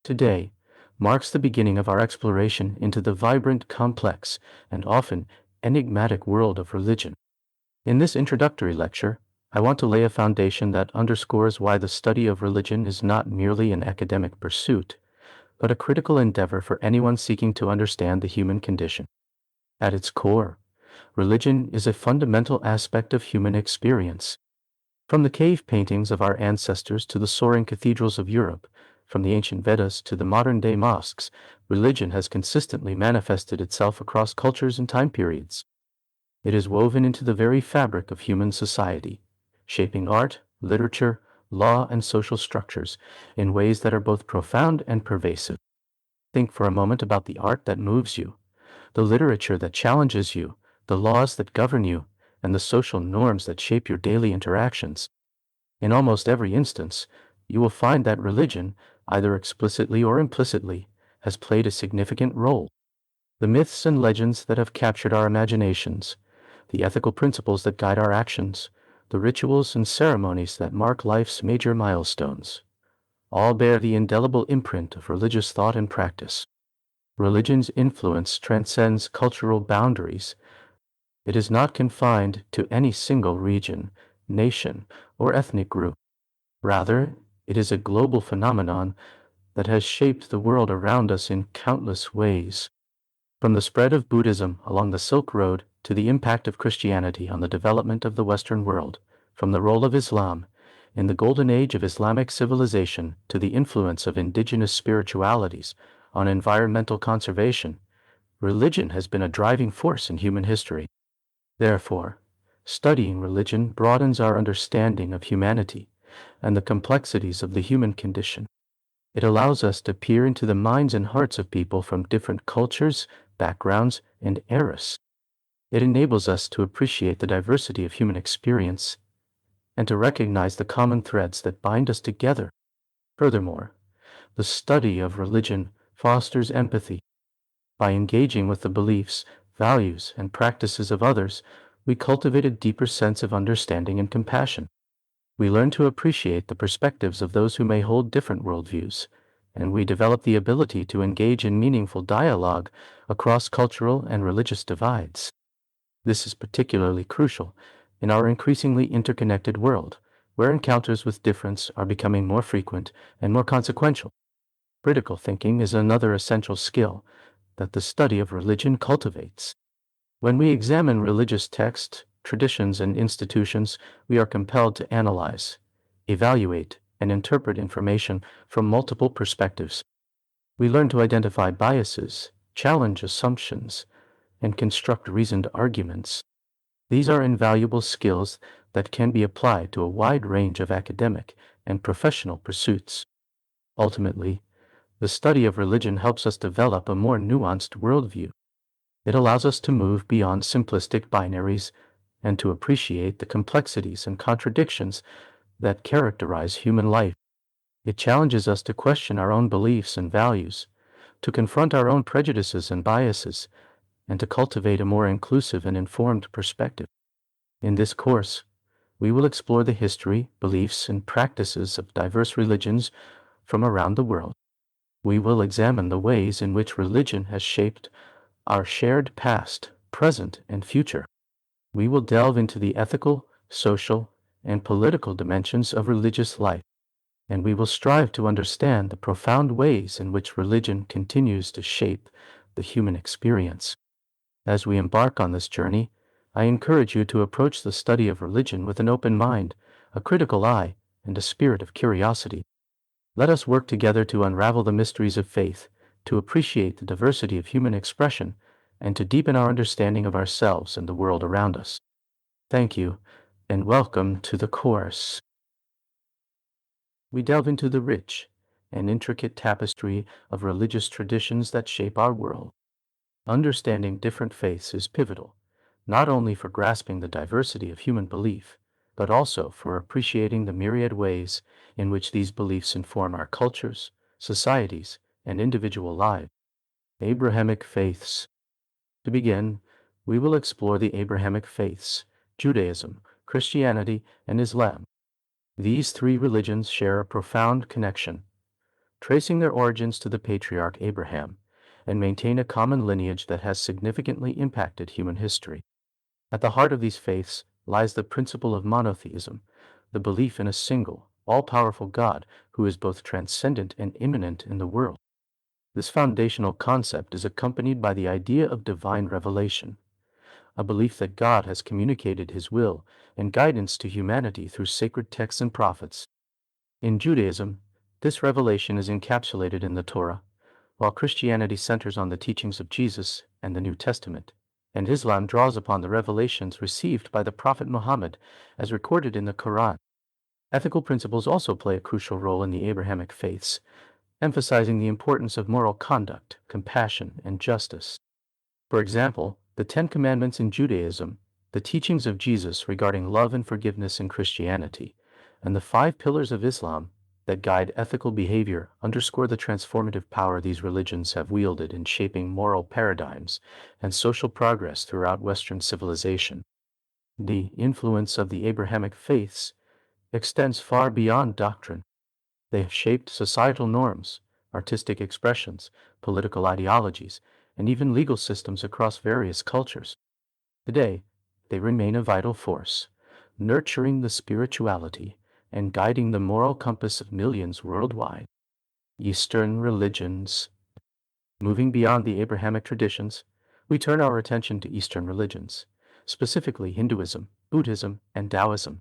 Today marks the beginning of our exploration into the vibrant, complex, and often enigmatic world of religion. In this introductory lecture, I want to lay a foundation that underscores why the study of religion is not merely an academic pursuit, but a critical endeavor for anyone seeking to understand the human condition. At its core, religion is a fundamental aspect of human experience. From the cave paintings of our ancestors to the soaring cathedrals of Europe, from the ancient Vedas to the modern-day mosques, religion has consistently manifested itself across cultures and time periods. It is woven into the very fabric of human society, shaping art, literature, law, and social structures in ways that are both profound and pervasive. Think for a moment about the art that moves you, the literature that challenges you, the laws that govern you, and the social norms that shape your daily interactions. In almost every instance, you will find that religion, either explicitly or implicitly, has played a significant role. The myths and legends that have captured our imaginations, the ethical principles that guide our actions, the rituals and ceremonies that mark life's major milestones, all bear the indelible imprint of religious thought and practice. Religion's influence transcends cultural boundaries. It is not confined to any single region, nation, or ethnic group. Rather, it is a global phenomenon that has shaped the world around us in countless ways. From the spread of Buddhism along the Silk Road to the impact of Christianity on the development of the Western world, from the role of Islam in the golden age of Islamic civilization to the influence of indigenous spiritualities on environmental conservation, religion has been a driving force in human history. Therefore, studying religion broadens our understanding of humanity and the complexities of the human condition. It allows us to peer into the minds and hearts of people from different cultures, backgrounds, and eras. It enables us to appreciate the diversity of human experience and to recognize the common threads that bind us together. Furthermore, the study of religion fosters empathy. By engaging with the beliefs, values, and practices of others, we cultivate a deeper sense of understanding and compassion. We learn to appreciate the perspectives of those who may hold different worldviews, and we develop the ability to engage in meaningful dialogue across cultural and religious divides. This is particularly crucial in our increasingly interconnected world, where encounters with difference are becoming more frequent and more consequential. Critical thinking is another essential skill that the study of religion cultivates. When we examine religious texts, traditions, and institutions, we are compelled to analyze, evaluate, and interpret information from multiple perspectives. We learn to identify biases, challenge assumptions, and construct reasoned arguments. These are invaluable skills that can be applied to a wide range of academic and professional pursuits. Ultimately, the study of religion helps us develop a more nuanced worldview. It allows us to move beyond simplistic binaries and to appreciate the complexities and contradictions that characterize human life. It challenges us to question our own beliefs and values, to confront our own prejudices and biases, and to cultivate a more inclusive and informed perspective. In this course, we will explore the history, beliefs, and practices of diverse religions from around the world. We will examine the ways in which religion has shaped our shared past, present, and future. We will delve into the ethical, social, and political dimensions of religious life, and we will strive to understand the profound ways in which religion continues to shape the human experience. As we embark on this journey, I encourage you to approach the study of religion with an open mind, a critical eye, and a spirit of curiosity. Let us work together to unravel the mysteries of faith, to appreciate the diversity of human expression, and to deepen our understanding of ourselves and the world around us. Thank you, and welcome to the course. We delve into the rich and intricate tapestry of religious traditions that shape our world. Understanding different faiths is pivotal, not only for grasping the diversity of human belief, but also for appreciating the myriad ways in which these beliefs inform our cultures, societies, and individual lives. Abrahamic faiths. To begin, we will explore the Abrahamic faiths, Judaism, Christianity, and Islam. These three religions share a profound connection. tracing their origins to the patriarch Abraham, and maintain a common lineage that has significantly impacted human history. At the heart of these faiths lies the principle of monotheism, the belief in a single, all-powerful God who is both transcendent and immanent in the world. This foundational concept is accompanied by the idea of divine revelation, a belief that God has communicated his will and guidance to humanity through sacred texts and prophets. In Judaism, this revelation is encapsulated in the Torah, while Christianity centers on the teachings of Jesus and the New Testament, and Islam draws upon the revelations received by the Prophet Muhammad as recorded in the Quran. Ethical principles also play a crucial role in the Abrahamic faiths, emphasizing the importance of moral conduct, compassion, and justice. For example, the Ten Commandments in Judaism, the teachings of Jesus regarding love and forgiveness in Christianity, and the five pillars of Islam that guide ethical behavior underscore the transformative power these religions have wielded in shaping moral paradigms and social progress throughout Western civilization. The influence of the Abrahamic faiths extends far beyond doctrine. They have shaped societal norms, artistic expressions, political ideologies, and even legal systems across various cultures. Today, they remain a vital force, nurturing the spirituality and guiding the moral compass of millions worldwide. Eastern religions. Moving beyond the Abrahamic traditions, we turn our attention to Eastern religions, specifically Hinduism, Buddhism, and Taoism.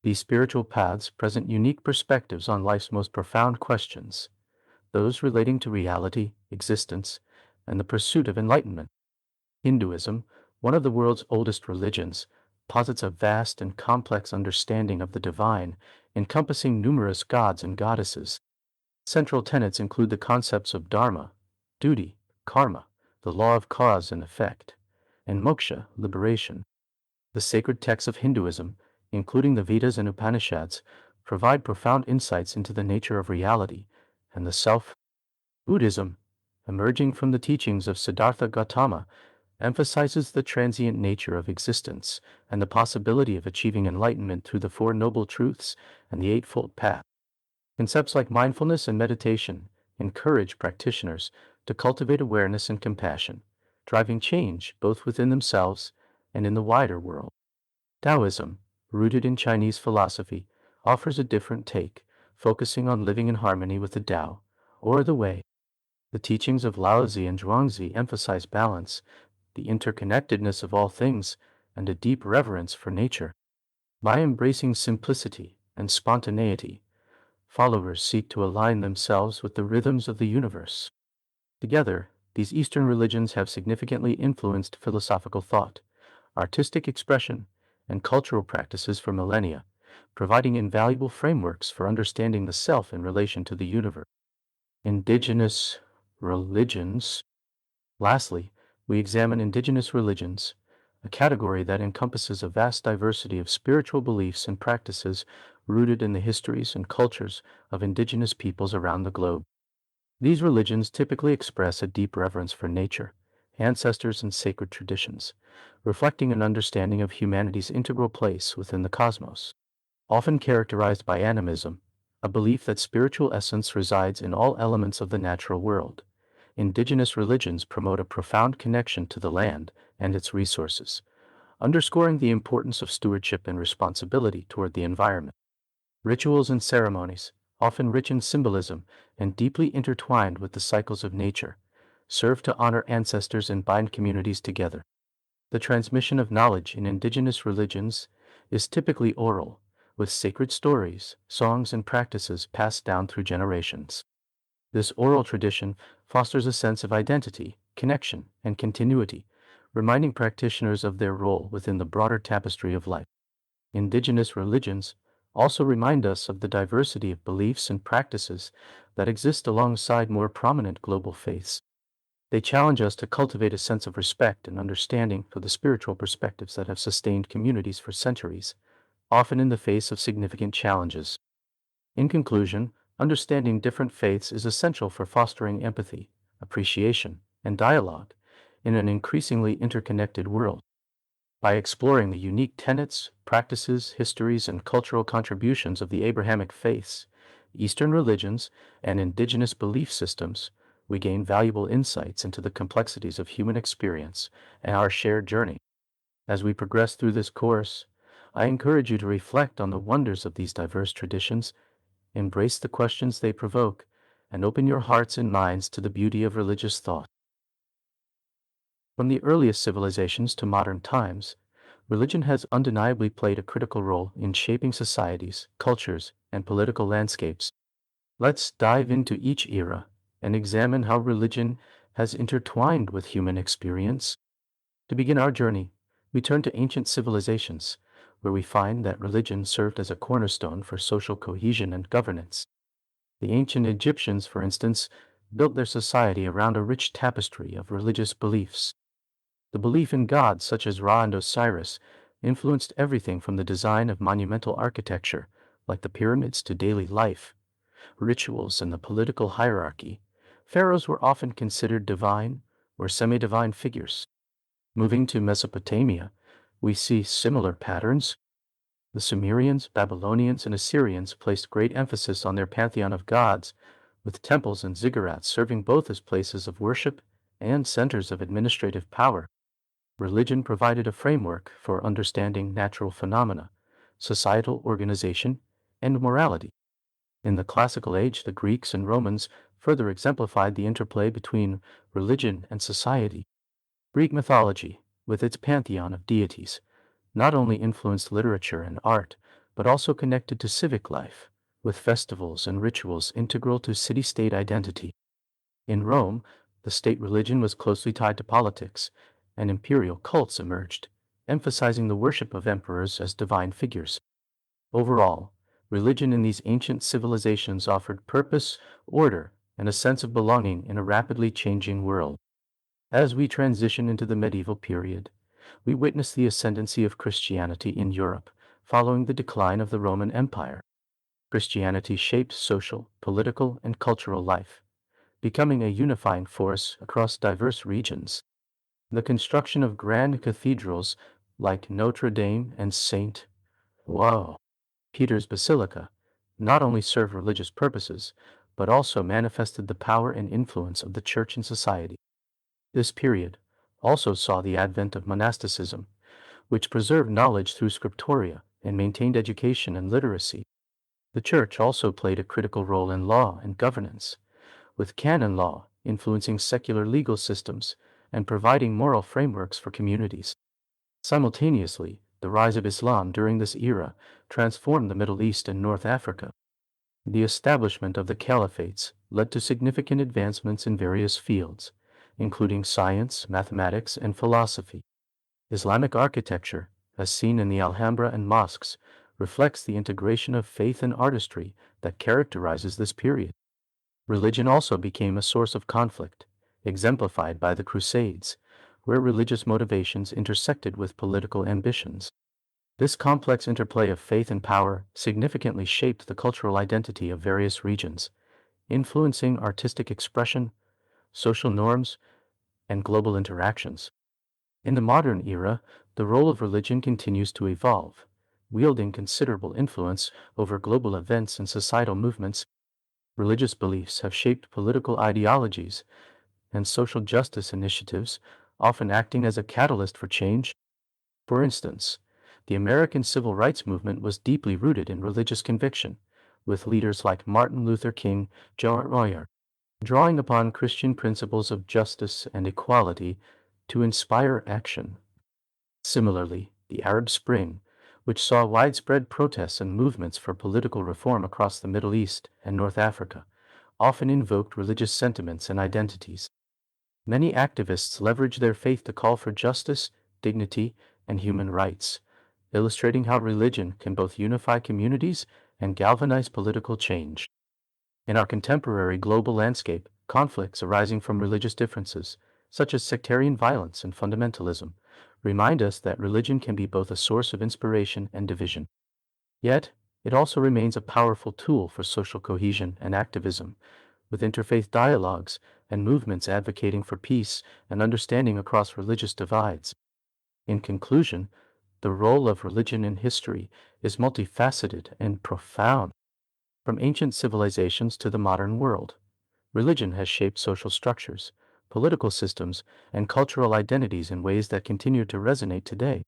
These spiritual paths present unique perspectives on life's most profound questions, those relating to reality, existence, and the pursuit of enlightenment. Hinduism, one of the world's oldest religions, posits a vast and complex understanding of the divine, encompassing numerous gods and goddesses. Central tenets include the concepts of dharma, duty, karma, the law of cause and effect, and moksha, liberation. The sacred texts of Hinduism, including the Vedas and Upanishads, provide profound insights into the nature of reality and the self. Buddhism, emerging from the teachings of Siddhartha Gautama, emphasizes the transient nature of existence and the possibility of achieving enlightenment through the Four Noble Truths and the Eightfold Path. Concepts like mindfulness and meditation encourage practitioners to cultivate awareness and compassion, driving change both within themselves and in the wider world. Taoism, rooted in Chinese philosophy, offers a different take, focusing on living in harmony with the Tao, or the Way. The teachings of Laozi and Zhuangzi emphasize balance, the interconnectedness of all things, and a deep reverence for nature. By embracing simplicity and spontaneity, followers seek to align themselves with the rhythms of the universe. Together, these Eastern religions have significantly influenced philosophical thought, artistic expression, and cultural practices for millennia, providing invaluable frameworks for understanding the self in relation to the universe. Indigenous religions. Lastly, we examine indigenous religions, a category that encompasses a vast diversity of spiritual beliefs and practices rooted in the histories and cultures of indigenous peoples around the globe. These religions typically express a deep reverence for nature, ancestors, and sacred traditions, reflecting an understanding of humanity's integral place within the cosmos. Often characterized by animism, a belief that spiritual essence resides in all elements of the natural world, indigenous religions promote a profound connection to the land and its resources, underscoring the importance of stewardship and responsibility toward the environment. Rituals and ceremonies, often rich in symbolism and deeply intertwined with the cycles of nature, serve to honor ancestors and bind communities together. The transmission of knowledge in indigenous religions is typically oral, with sacred stories, songs, and practices passed down through generations. This oral tradition fosters a sense of identity, connection, and continuity, reminding practitioners of their role within the broader tapestry of life. Indigenous religions also remind us of the diversity of beliefs and practices that exist alongside more prominent global faiths. They challenge us to cultivate a sense of respect and understanding for the spiritual perspectives that have sustained communities for centuries, often in the face of significant challenges. In conclusion, understanding different faiths is essential for fostering empathy, appreciation, and dialogue in an increasingly interconnected world. By exploring the unique tenets, practices, histories, and cultural contributions of the Abrahamic faiths, Eastern religions, and indigenous belief systems, we gain valuable insights into the complexities of human experience and our shared journey. As we progress through this course, I encourage you to reflect on the wonders of these diverse traditions, embrace the questions they provoke, and open your hearts and minds to the beauty of religious thought. From the earliest civilizations to modern times, religion has undeniably played a critical role in shaping societies, cultures, and political landscapes. Let's dive into each era and examine how religion has intertwined with human experience. To begin our journey, we turn to ancient civilizations, where we find that religion served as a cornerstone for social cohesion and governance. The ancient Egyptians, for instance, built their society around a rich tapestry of religious beliefs. The belief in gods such as Ra and Osiris influenced everything from the design of monumental architecture, like the pyramids, to daily life, rituals, and the political hierarchy. Pharaohs were often considered divine or semi-divine figures. Moving to Mesopotamia, we see similar patterns. The Sumerians, Babylonians, and Assyrians placed great emphasis on their pantheon of gods, with temples and ziggurats serving both as places of worship and centers of administrative power. Religion provided a framework for understanding natural phenomena, societal organization, and morality. In the classical age, the Greeks and Romans further exemplified the interplay between religion and society. Greek mythology, with its pantheon of deities, not only influenced literature and art, but also connected to civic life, with festivals and rituals integral to city-state identity. In Rome, the state religion was closely tied to politics, and imperial cults emerged, emphasizing the worship of emperors as divine figures. Overall, religion in these ancient civilizations offered purpose, order, and a sense of belonging in a rapidly changing world. As we transition into the medieval period, we witness the ascendancy of Christianity in Europe following the decline of the Roman Empire. Christianity shaped social, political, and cultural life, becoming a unifying force across diverse regions. The construction of grand cathedrals like Notre Dame and St. Wow. Peter's Basilica not only served religious purposes, but also manifested the power and influence of the church in society. This period also saw the advent of monasticism, which preserved knowledge through scriptoria and maintained education and literacy. The church also played a critical role in law and governance, with canon law influencing secular legal systems and providing moral frameworks for communities. Simultaneously, the rise of Islam during this era transformed the Middle East and North Africa. The establishment of the caliphates led to significant advancements in various fields, including science, mathematics, and philosophy. Islamic architecture, as seen in the Alhambra and mosques, reflects the integration of faith and artistry that characterizes this period. Religion also became a source of conflict, exemplified by the Crusades, where religious motivations intersected with political ambitions. This complex interplay of faith and power significantly shaped the cultural identity of various regions, influencing artistic expression, social norms, and global interactions. In the modern era, the role of religion continues to evolve, wielding considerable influence over global events and societal movements. Religious beliefs have shaped political ideologies and social justice initiatives, often acting as a catalyst for change. For instance, the American Civil Rights Movement was deeply rooted in religious conviction, with leaders like Martin Luther King Jr. drawing upon Christian principles of justice and equality to inspire action. Similarly, the Arab Spring, which saw widespread protests and movements for political reform across the Middle East and North Africa, often invoked religious sentiments and identities. Many activists leveraged their faith to call for justice, dignity, and human rights, illustrating how religion can both unify communities and galvanize political change. In our contemporary global landscape, conflicts arising from religious differences, such as sectarian violence and fundamentalism, remind us that religion can be both a source of inspiration and division. Yet, it also remains a powerful tool for social cohesion and activism, with interfaith dialogues and movements advocating for peace and understanding across religious divides. In conclusion, the role of religion in history is multifaceted and profound. From ancient civilizations to the modern world, religion has shaped social structures, political systems, and cultural identities in ways that continue to resonate today.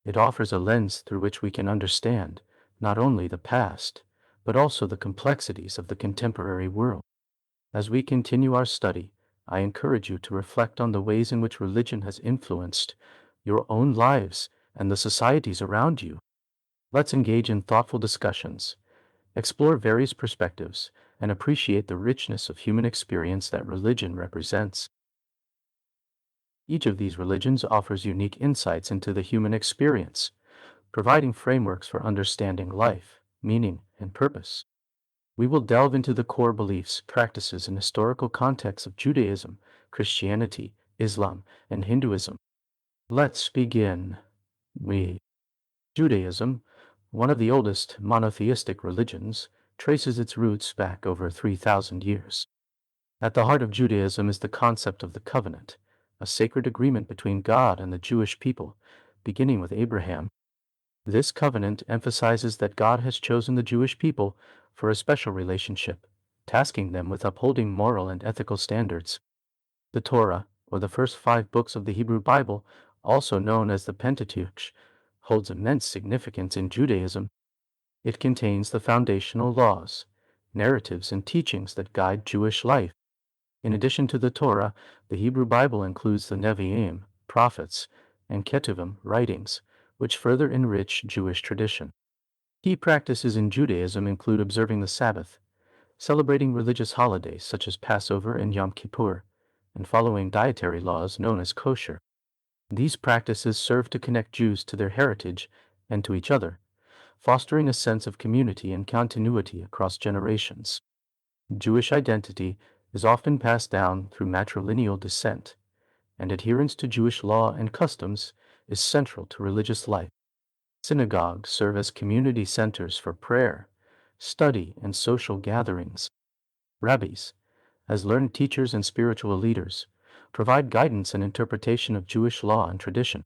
It offers a lens through which we can understand not only the past, but also the complexities of the contemporary world. As we continue our study, I encourage you to reflect on the ways in which religion has influenced your own lives and the societies around you. Let's engage in thoughtful discussions, explore various perspectives, and appreciate the richness of human experience that religion represents. Each of these religions offers unique insights into the human experience, providing frameworks for understanding life, meaning, and purpose. We will delve into the core beliefs, practices, and historical contexts of Judaism, Christianity, Islam, and Hinduism. Let's begin. We Judaism, one of the oldest monotheistic religions, traces its roots back over 3,000 years. At the heart of Judaism is the concept of the covenant, a sacred agreement between God and the Jewish people, beginning with Abraham. This covenant emphasizes that God has chosen the Jewish people for a special relationship, tasking them with upholding moral and ethical standards. The Torah, or the first 5 books of the Hebrew Bible, also known as the Pentateuch, holds immense significance in Judaism. It contains the foundational laws, narratives, and teachings that guide Jewish life. In addition to the Torah, the Hebrew Bible includes the Nevi'im, prophets, and Ketuvim, writings, which further enrich Jewish tradition. Key practices in Judaism include observing the Sabbath, celebrating religious holidays such as Passover and Yom Kippur, and following dietary laws known as kosher. These practices serve to connect Jews to their heritage and to each other, fostering a sense of community and continuity across generations. Jewish identity is often passed down through matrilineal descent, and adherence to Jewish law and customs is central to religious life. Synagogues serve as community centers for prayer, study, and social gatherings. Rabbis, as learned teachers and spiritual leaders, provide guidance and interpretation of Jewish law and tradition.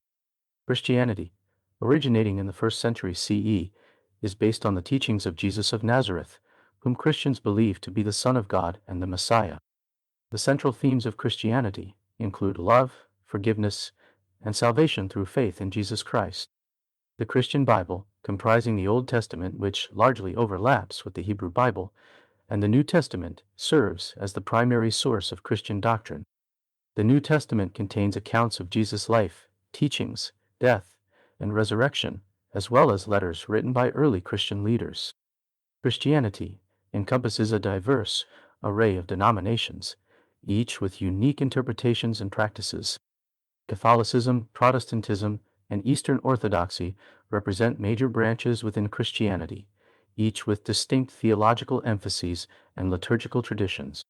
Christianity, originating in the 1st century CE, is based on the teachings of Jesus of Nazareth, whom Christians believe to be the Son of God and the Messiah. The central themes of Christianity include love, forgiveness, and salvation through faith in Jesus Christ. The Christian Bible, comprising the Old Testament, which largely overlaps with the Hebrew Bible, and the New Testament, serves as the primary source of Christian doctrine. The New Testament contains accounts of Jesus' life, teachings, death, and resurrection, as well as letters written by early Christian leaders. Christianity encompasses a diverse array of denominations, each with unique interpretations and practices. Catholicism, Protestantism, and Eastern Orthodoxy represent major branches within Christianity, each with distinct theological emphases and liturgical traditions.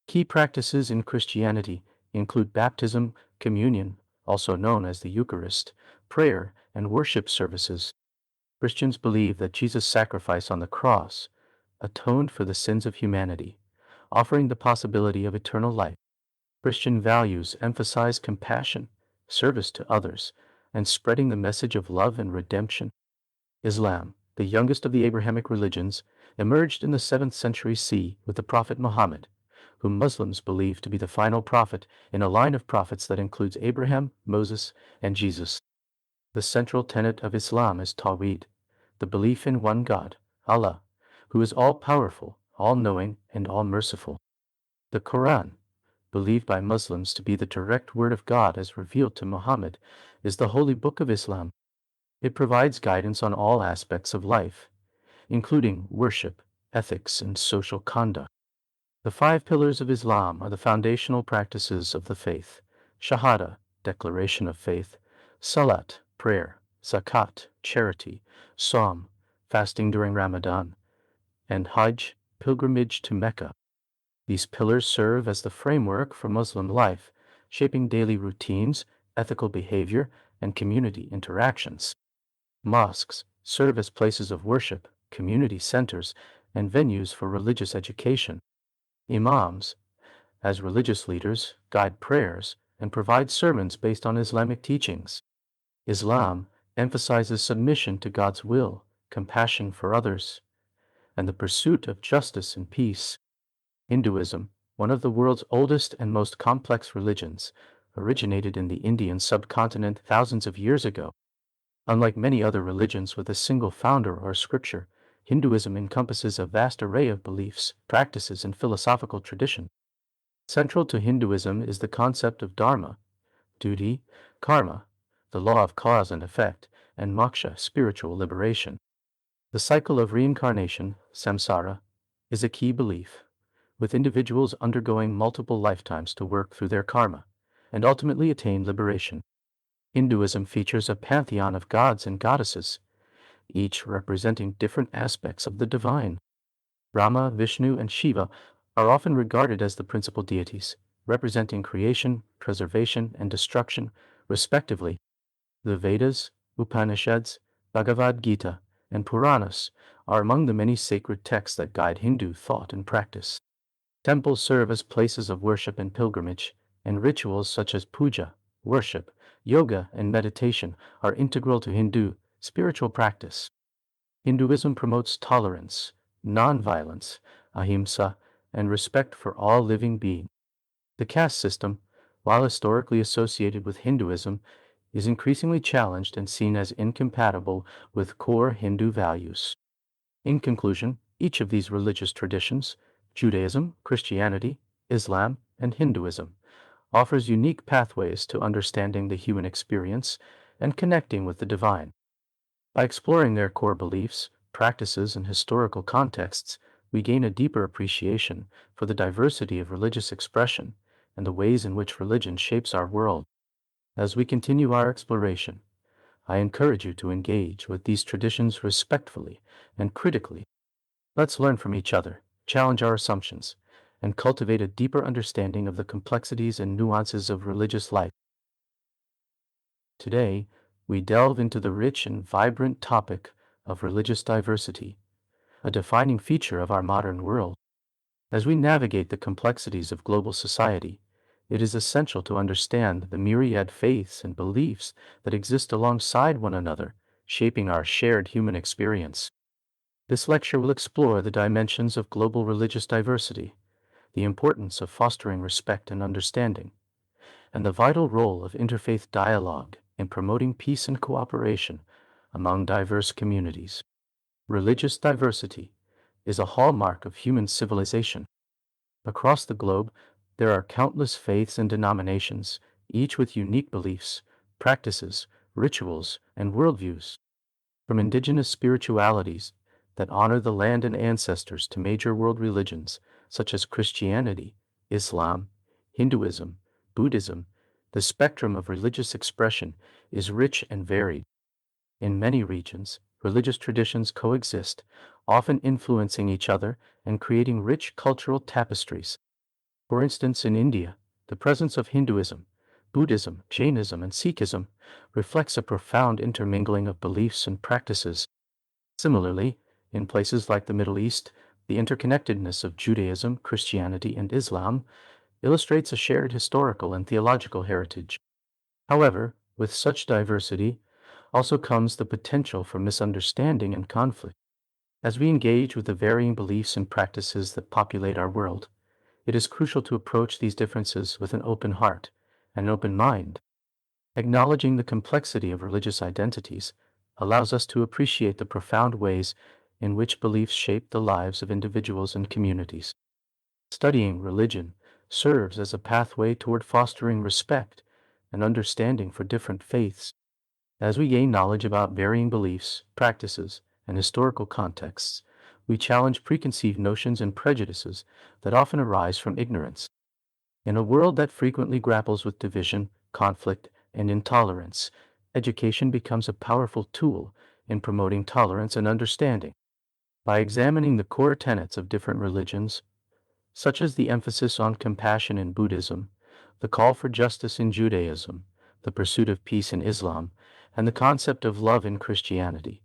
Key practices in Christianity include baptism, communion, also known as the Eucharist, prayer, and worship services. Christians believe that Jesus' sacrifice on the cross atoned for the sins of humanity, offering the possibility of eternal life. Christian values emphasize compassion, service to others, and spreading the message of love and redemption. Islam, the youngest of the Abrahamic religions, emerged in the 7th century CE with the Prophet Muhammad, whom Muslims believe to be the final prophet in a line of prophets that includes Abraham, Moses, and Jesus. The central tenet of Islam is Tawhid, the belief in one God, Allah, who is all-powerful, all-knowing, and all-merciful. The Quran, believed by Muslims to be the direct word of God as revealed to Muhammad, is the holy book of Islam. It provides guidance on all aspects of life, including worship, ethics, and social conduct. The 5 pillars of Islam are the foundational practices of the faith: Shahada, declaration of faith; Salat, prayer; Zakat, charity; Saum, fasting during Ramadan; and Hajj, pilgrimage to Mecca. These pillars serve as the framework for Muslim life, shaping daily routines, ethical behavior, and community interactions. Mosques serve as places of worship, community centers, and venues for religious education. Imams, as religious leaders, guide prayers and provide sermons based on Islamic teachings. Islam emphasizes submission to God's will, compassion for others, and the pursuit of justice and peace. Hinduism, one of the world's oldest and most complex religions, originated in the Indian subcontinent thousands of years ago. Unlike many other religions with a single founder or scripture, Hinduism encompasses a vast array of beliefs, practices, and philosophical traditions. Central to Hinduism is the concept of dharma, duty, karma, the law of cause and effect, and moksha, spiritual liberation. The cycle of reincarnation, samsara, is a key belief, with individuals undergoing multiple lifetimes to work through their karma and ultimately attain liberation. Hinduism features a pantheon of gods and goddesses, each representing different aspects of the divine. Brahma, Vishnu, and Shiva are often regarded as the principal deities, representing creation, preservation, and destruction, respectively. The Vedas, Upanishads, Bhagavad Gita, and Puranas are among the many sacred texts that guide Hindu thought and practice. Temples serve as places of worship and pilgrimage, and rituals such as puja, worship, yoga, and meditation are integral to Hindu spiritual practice. Hinduism promotes tolerance, nonviolence, ahimsa, and respect for all living beings. The caste system, while historically associated with Hinduism, is increasingly challenged and seen as incompatible with core Hindu values. In conclusion, each of these religious traditions, Judaism, Christianity, Islam, and Hinduism, offers unique pathways to understanding the human experience and connecting with the divine. By exploring their core beliefs, practices, and historical contexts, we gain a deeper appreciation for the diversity of religious expression and the ways in which religion shapes our world. As we continue our exploration, I encourage you to engage with these traditions respectfully and critically. Let's learn from each other, challenge our assumptions, and cultivate a deeper understanding of the complexities and nuances of religious life. Today, we delve into the rich and vibrant topic of religious diversity, a defining feature of our modern world. As we navigate the complexities of global society, it is essential to understand the myriad faiths and beliefs that exist alongside one another, shaping our shared human experience. This lecture will explore the dimensions of global religious diversity, the importance of fostering respect and understanding, and the vital role of interfaith dialogue in promoting peace and cooperation among diverse communities. Religious diversity is a hallmark of human civilization. Across the globe, there are countless faiths and denominations, each with unique beliefs, practices, rituals, and worldviews. From indigenous spiritualities that honor the land and ancestors to major world religions such as Christianity, Islam, Hinduism, Buddhism, the spectrum of religious expression is rich and varied. In many regions, religious traditions coexist, often influencing each other and creating rich cultural tapestries. For instance, in India, the presence of Hinduism, Buddhism, Jainism, and Sikhism reflects a profound intermingling of beliefs and practices. Similarly, in places like the Middle East, the interconnectedness of Judaism, Christianity, and Islam illustrates a shared historical and theological heritage. However, with such diversity also comes the potential for misunderstanding and conflict. As we engage with the varying beliefs and practices that populate our world, it is crucial to approach these differences with an open heart and an open mind. Acknowledging the complexity of religious identities allows us to appreciate the profound ways in which beliefs shape the lives of individuals and communities. Studying religion serves as a pathway toward fostering respect and understanding for different faiths. As we gain knowledge about varying beliefs, practices, and historical contexts, we challenge preconceived notions and prejudices that often arise from ignorance. In a world that frequently grapples with division, conflict, and intolerance, education becomes a powerful tool in promoting tolerance and understanding. By examining the core tenets of different religions, such as the emphasis on compassion in Buddhism, the call for justice in Judaism, the pursuit of peace in Islam, and the concept of love in Christianity,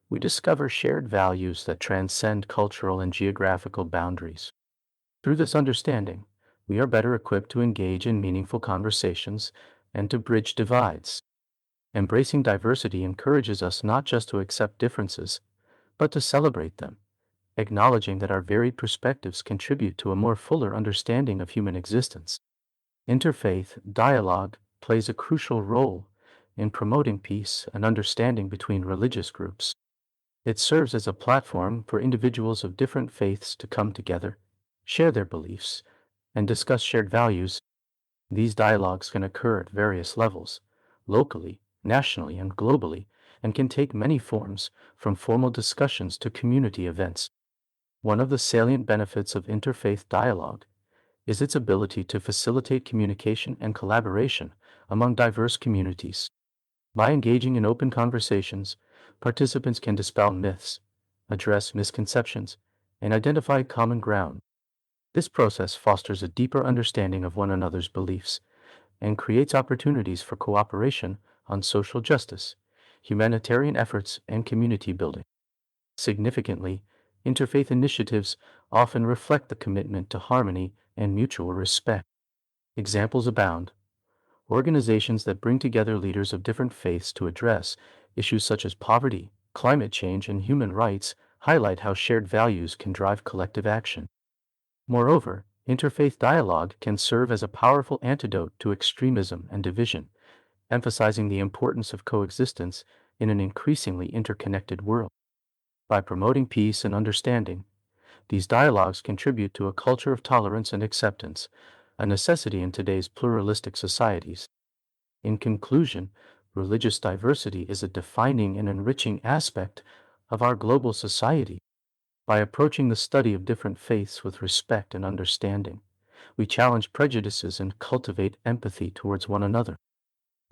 we discover shared values that transcend cultural and geographical boundaries. Through this understanding, we are better equipped to engage in meaningful conversations and to bridge divides. Embracing diversity encourages us not just to accept differences, but to celebrate them acknowledging that our varied perspectives contribute to a more fuller understanding of human existence. Interfaith dialogue plays a crucial role in promoting peace and understanding between religious groups. It serves as a platform for individuals of different faiths to come together, share their beliefs, and discuss shared values. These dialogues can occur at various levels, locally, nationally, and globally, and can take many forms, from formal discussions to community events. One of the salient benefits of interfaith dialogue is its ability to facilitate communication and collaboration among diverse communities. By engaging in open conversations, participants can dispel myths, address misconceptions, and identify common ground. This process fosters a deeper understanding of one another's beliefs and creates opportunities for cooperation on social justice, humanitarian efforts, and community building. Significantly, interfaith initiatives often reflect the commitment to harmony and mutual respect. Examples abound. Organizations that bring together leaders of different faiths to address issues such as poverty, climate change, and human rights highlight how shared values can drive collective action. Moreover, interfaith dialogue can serve as a powerful antidote to extremism and division, emphasizing the importance of coexistence in an increasingly interconnected world. By promoting peace and understanding, these dialogues contribute to a culture of tolerance and acceptance, a necessity in today's pluralistic societies. In conclusion, religious diversity is a defining and enriching aspect of our global society. By approaching the study of different faiths with respect and understanding, we challenge prejudices and cultivate empathy towards one another.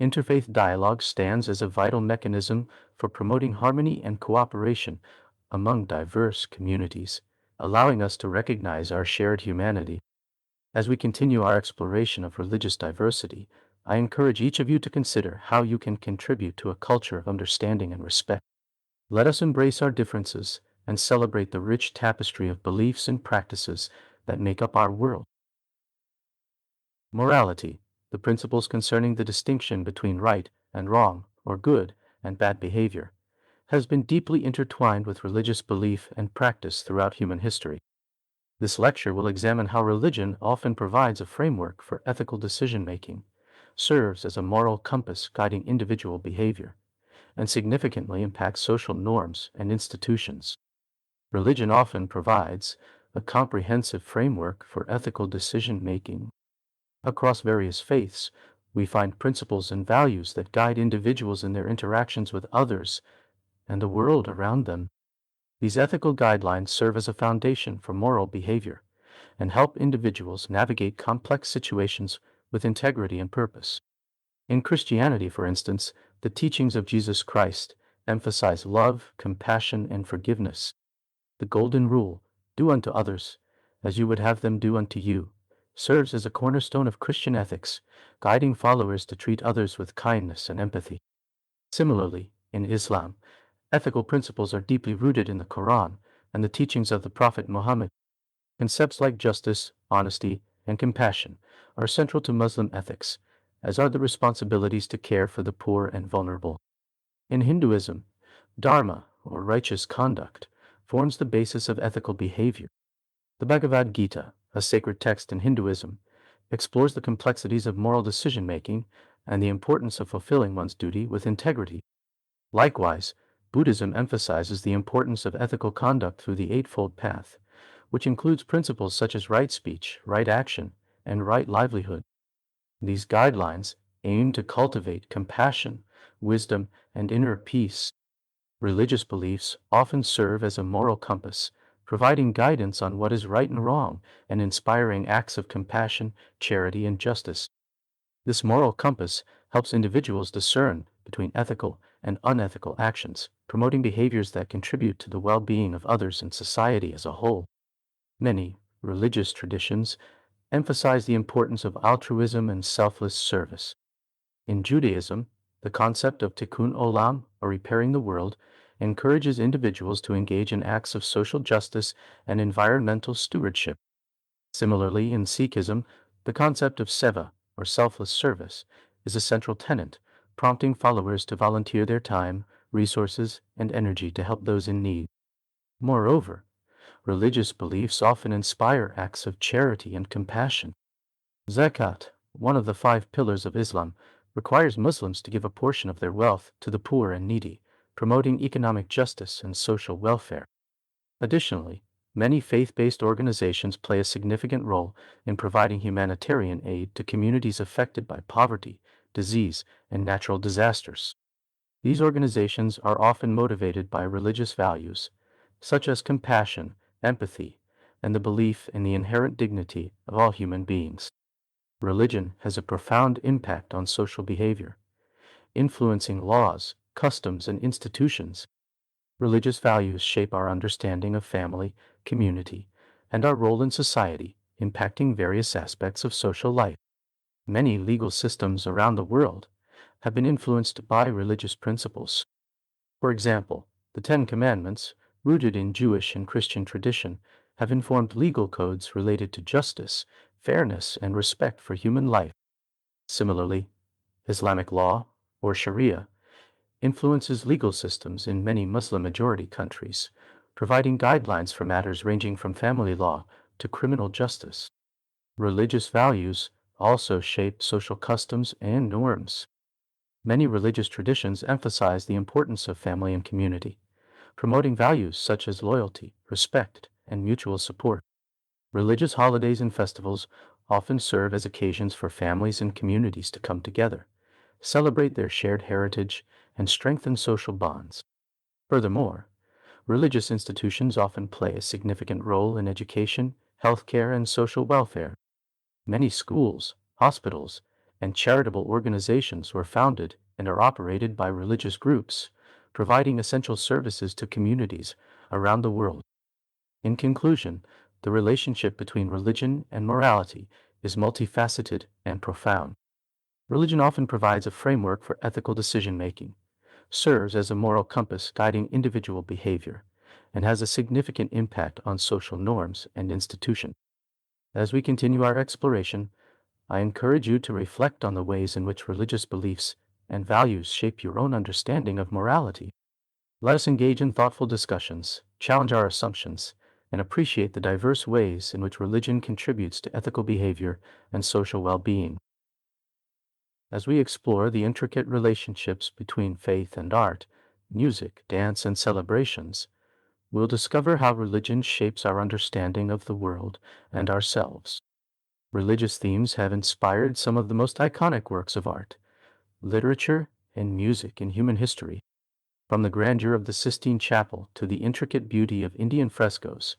Interfaith dialogue stands as a vital mechanism for promoting harmony and cooperation among diverse communities, allowing us to recognize our shared humanity. As we continue our exploration of religious diversity, I encourage each of you to consider how you can contribute to a culture of understanding and respect. Let us embrace our differences and celebrate the rich tapestry of beliefs and practices that make up our world. Morality, the principles concerning the distinction between right and wrong, or good and bad behavior, has been deeply intertwined with religious belief and practice throughout human history. This lecture will examine how religion often provides a framework for ethical decision-making, serves as a moral compass guiding individual behavior, and significantly impacts social norms and institutions. Religion often provides a comprehensive framework for ethical decision-making. Across various faiths, we find principles and values that guide individuals in their interactions with others and the world around them. These ethical guidelines serve as a foundation for moral behavior and help individuals navigate complex situations with integrity and purpose. In Christianity, for instance, the teachings of Jesus Christ emphasize love, compassion, and forgiveness. The golden rule, do unto others as you would have them do unto you, serves as a cornerstone of Christian ethics, guiding followers to treat others with kindness and empathy. Similarly, in Islam, ethical principles are deeply rooted in the Quran and the teachings of the Prophet Muhammad. Concepts like justice, honesty, and compassion are central to Muslim ethics, as are the responsibilities to care for the poor and vulnerable. In Hinduism, dharma, or righteous conduct, forms the basis of ethical behavior. The Bhagavad Gita, a sacred text in Hinduism, explores the complexities of moral decision-making and the importance of fulfilling one's duty with integrity. Likewise, Buddhism emphasizes the importance of ethical conduct through the Eightfold Path, which includes principles such as right speech, right action, and right livelihood. These guidelines aim to cultivate compassion, wisdom, and inner peace. Religious beliefs often serve as a moral compass, providing guidance on what is right and wrong and inspiring acts of compassion, charity, and justice. This moral compass helps individuals discern between ethical and unethical actions, promoting behaviors that contribute to the well-being of others and society as a whole. Many religious traditions emphasize the importance of altruism and selfless service. In Judaism, the concept of tikkun olam, or repairing the world, encourages individuals to engage in acts of social justice and environmental stewardship. Similarly, in Sikhism, the concept of seva, or selfless service, is a central tenet, prompting followers to volunteer their time, resources, and energy to help those in need. Moreover, Religious beliefs often inspire acts of charity and compassion. Zakat, one of the five pillars of Islam, requires Muslims to give a portion of their wealth to the poor and needy, promoting economic justice and social welfare. Additionally, many faith-based organizations play a significant role in providing humanitarian aid to communities affected by poverty, disease, and natural disasters. These organizations are often motivated by religious values, such as compassion, empathy, and the belief in the inherent dignity of all human beings. Religion has a profound impact on social behavior, influencing laws, customs, and institutions. Religious values shape our understanding of family, community, and our role in society, impacting various aspects of social life. Many legal systems around the world have been influenced by religious principles. For example, the Ten Commandments, rooted in Jewish and Christian tradition, have informed legal codes related to justice, fairness, and respect for human life. Similarly, Islamic law, or Sharia, influences legal systems in many Muslim-majority countries, providing guidelines for matters ranging from family law to criminal justice. Religious values also shape social customs and norms. Many religious traditions emphasize the importance of family and community, promoting values such as loyalty, respect, and mutual support. Religious holidays and festivals often serve as occasions for families and communities to come together, celebrate their shared heritage, and strengthen social bonds. Furthermore, religious institutions often play a significant role in education, healthcare, and social welfare. Many schools, hospitals, and charitable organizations were founded and are operated by religious groups, providing essential services to communities around the world. In conclusion, the relationship between religion and morality is multifaceted and profound. Religion often provides a framework for ethical decision making, serves as a moral compass guiding individual behavior, and has a significant impact on social norms and institutions. As we continue our exploration, I encourage you to reflect on the ways in which religious beliefs and values shape your own understanding of morality. Let us engage in thoughtful discussions, challenge our assumptions, and appreciate the diverse ways in which religion contributes to ethical behavior and social well-being. As we explore the intricate relationships between faith and art, music, dance, and celebrations, we'll discover how religion shapes our understanding of the world and ourselves. Religious themes have inspired some of the most iconic works of art, literature, and music in human history. From the grandeur of the Sistine Chapel to the intricate beauty of Indian frescoes,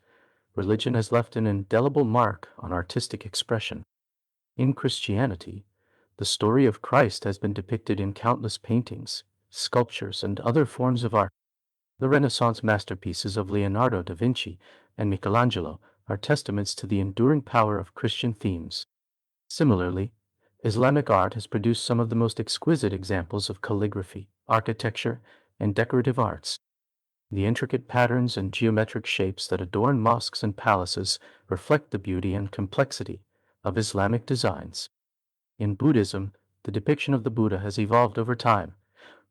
religion has left an indelible mark on artistic expression. In Christianity, the story of Christ has been depicted in countless paintings, sculptures, and other forms of art. The Renaissance masterpieces of Leonardo da Vinci and Michelangelo are testaments to the enduring power of Christian themes. Similarly, Islamic art has produced some of the most exquisite examples of calligraphy, architecture, and decorative arts. The intricate patterns and geometric shapes that adorn mosques and palaces reflect the beauty and complexity of Islamic designs. In Buddhism, the depiction of the Buddha has evolved over time,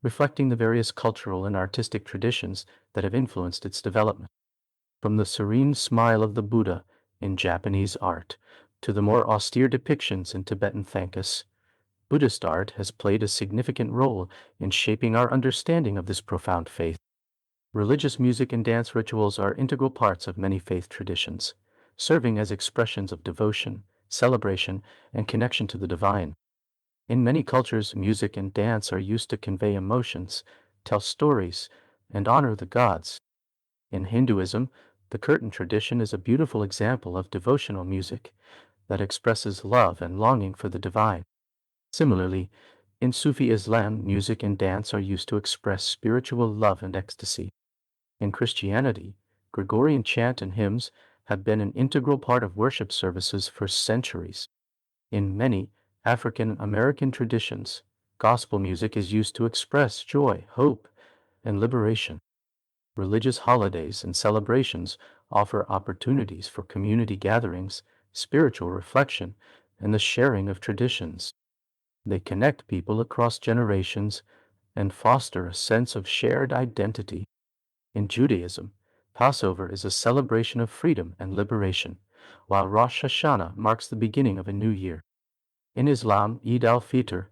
reflecting the various cultural and artistic traditions that have influenced its development. From the serene smile of the Buddha in Japanese art to the more austere depictions in Tibetan Thangkas, Buddhist art has played a significant role in shaping our understanding of this profound faith. Religious music and dance rituals are integral parts of many faith traditions, serving as expressions of devotion, celebration, and connection to the divine. In many cultures, music and dance are used to convey emotions, tell stories, and honor the gods. In Hinduism, the kirtan tradition is a beautiful example of devotional music that expresses love and longing for the divine. Similarly, in Sufi Islam, music and dance are used to express spiritual love and ecstasy. In Christianity, Gregorian chant and hymns have been an integral part of worship services for centuries. In many African American traditions, gospel music is used to express joy, hope, and liberation. Religious holidays and celebrations offer opportunities for community gatherings, spiritual reflection, and the sharing of traditions. They connect people across generations and foster a sense of shared identity. In Judaism, Passover is a celebration of freedom and liberation, while Rosh Hashanah marks the beginning of a new year. In Islam, Eid al-Fitr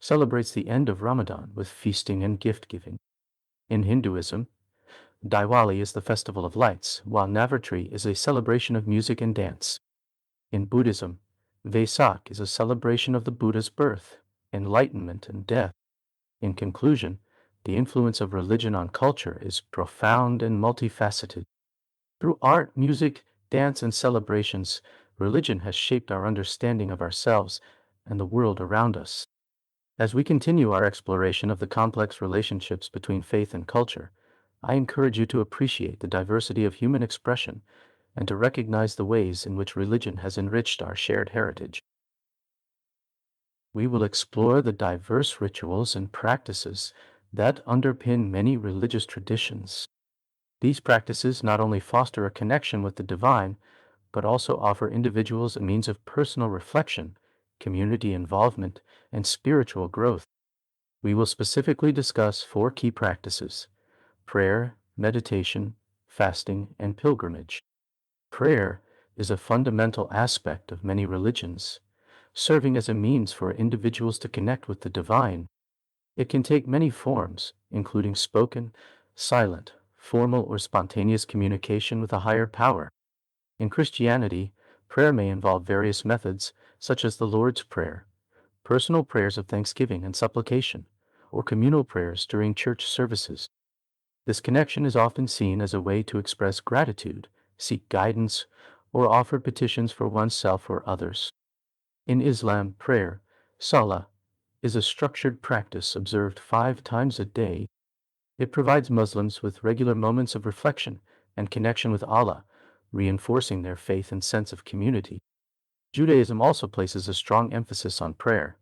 celebrates the end of Ramadan with feasting and gift-giving. In Hinduism, Diwali is the festival of lights, while Navratri is a celebration of music and dance. In Buddhism, Vesak is a celebration of the Buddha's birth, enlightenment, and death. In conclusion, the influence of religion on culture is profound and multifaceted. Through art, music, dance, and celebrations, religion has shaped our understanding of ourselves and the world around us. As we continue our exploration of the complex relationships between faith and culture, I encourage you to appreciate the diversity of human expression and to recognize the ways in which religion has enriched our shared heritage. We will explore the diverse rituals and practices that underpin many religious traditions. These practices not only foster a connection with the divine, but also offer individuals a means of personal reflection, community involvement, and spiritual growth. We will specifically discuss four key practices: prayer, meditation, fasting, and pilgrimage. Prayer is a fundamental aspect of many religions, serving as a means for individuals to connect with the divine. It can take many forms, including spoken, silent, formal, or spontaneous communication with a higher power. In Christianity, prayer may involve various methods, such as the Lord's Prayer, personal prayers of thanksgiving and supplication, or communal prayers during church services. This connection is often seen as a way to express gratitude, seek guidance, or offer petitions for oneself or others. In Islam, prayer, salah, is a structured practice observed 5 times a day. It provides Muslims with regular moments of reflection and connection with Allah, reinforcing their faith and sense of community. Judaism also places a strong emphasis on prayer,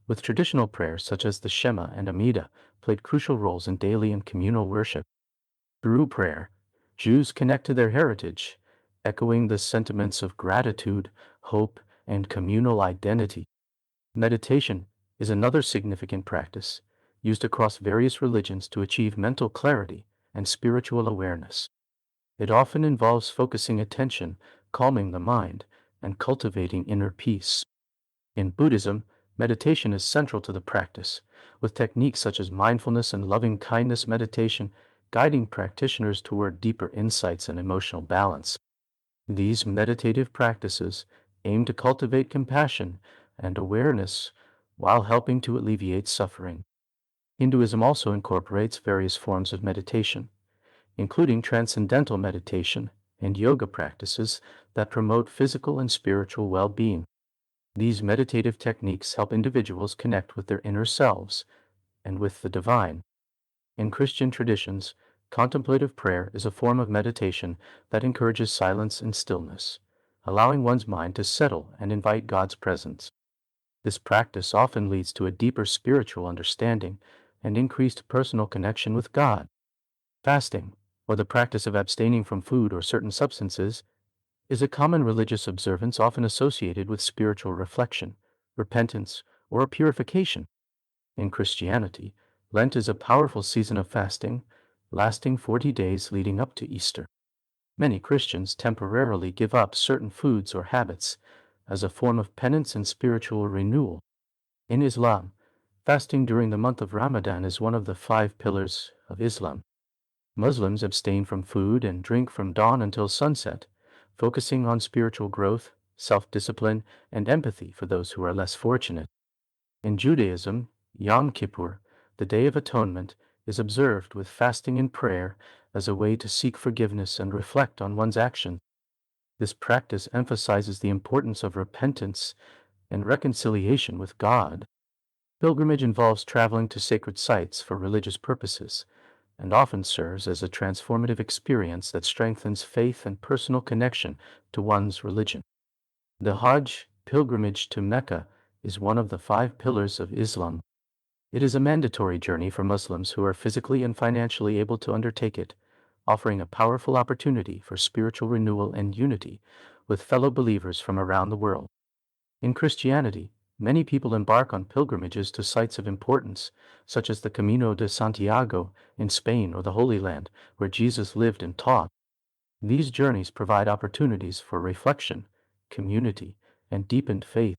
with traditional prayers such as the Shema and Amidah played crucial roles in daily and communal worship. Through prayer, Jews connect to their heritage, echoing the sentiments of gratitude, hope, and communal identity. Meditation is another significant practice used across various religions to achieve mental clarity and spiritual awareness. It often involves focusing attention, calming the mind, and cultivating inner peace. In Buddhism, meditation is central to the practice, with techniques such as mindfulness and loving kindness meditation guiding practitioners toward deeper insights and emotional balance. These meditative practices aim to cultivate compassion and awareness while helping to alleviate suffering. Hinduism also incorporates various forms of meditation, including transcendental meditation and yoga practices that promote physical and spiritual well-being. These meditative techniques help individuals connect with their inner selves and with the divine. In Christian traditions, contemplative prayer is a form of meditation that encourages silence and stillness, allowing one's mind to settle and invite God's presence. This practice often leads to a deeper spiritual understanding and increased personal connection with God. Fasting, or the practice of abstaining from food or certain substances, is a common religious observance often associated with spiritual reflection, repentance, or purification. In Christianity, Lent is a powerful season of fasting, lasting 40 days leading up to Easter. Many Christians temporarily give up certain foods or habits as a form of penance and spiritual renewal. In Islam, fasting during the month of Ramadan is one of the 5 pillars of Islam. Muslims abstain from food and drink from dawn until sunset, focusing on spiritual growth, self-discipline, and empathy for those who are less fortunate. In Judaism, Yom Kippur, the Day of Atonement, is observed with fasting and prayer as a way to seek forgiveness and reflect on one's actions. This practice emphasizes the importance of repentance and reconciliation with God. Pilgrimage involves traveling to sacred sites for religious purposes and often serves as a transformative experience that strengthens faith and personal connection to one's religion. The Hajj, pilgrimage to Mecca, is one of the 5 pillars of Islam. It is a mandatory journey for Muslims who are physically and financially able to undertake it, offering a powerful opportunity for spiritual renewal and unity with fellow believers from around the world. In Christianity, many people embark on pilgrimages to sites of importance, such as the Camino de Santiago in Spain or the Holy Land, where Jesus lived and taught. These journeys provide opportunities for reflection, community, and deepened faith.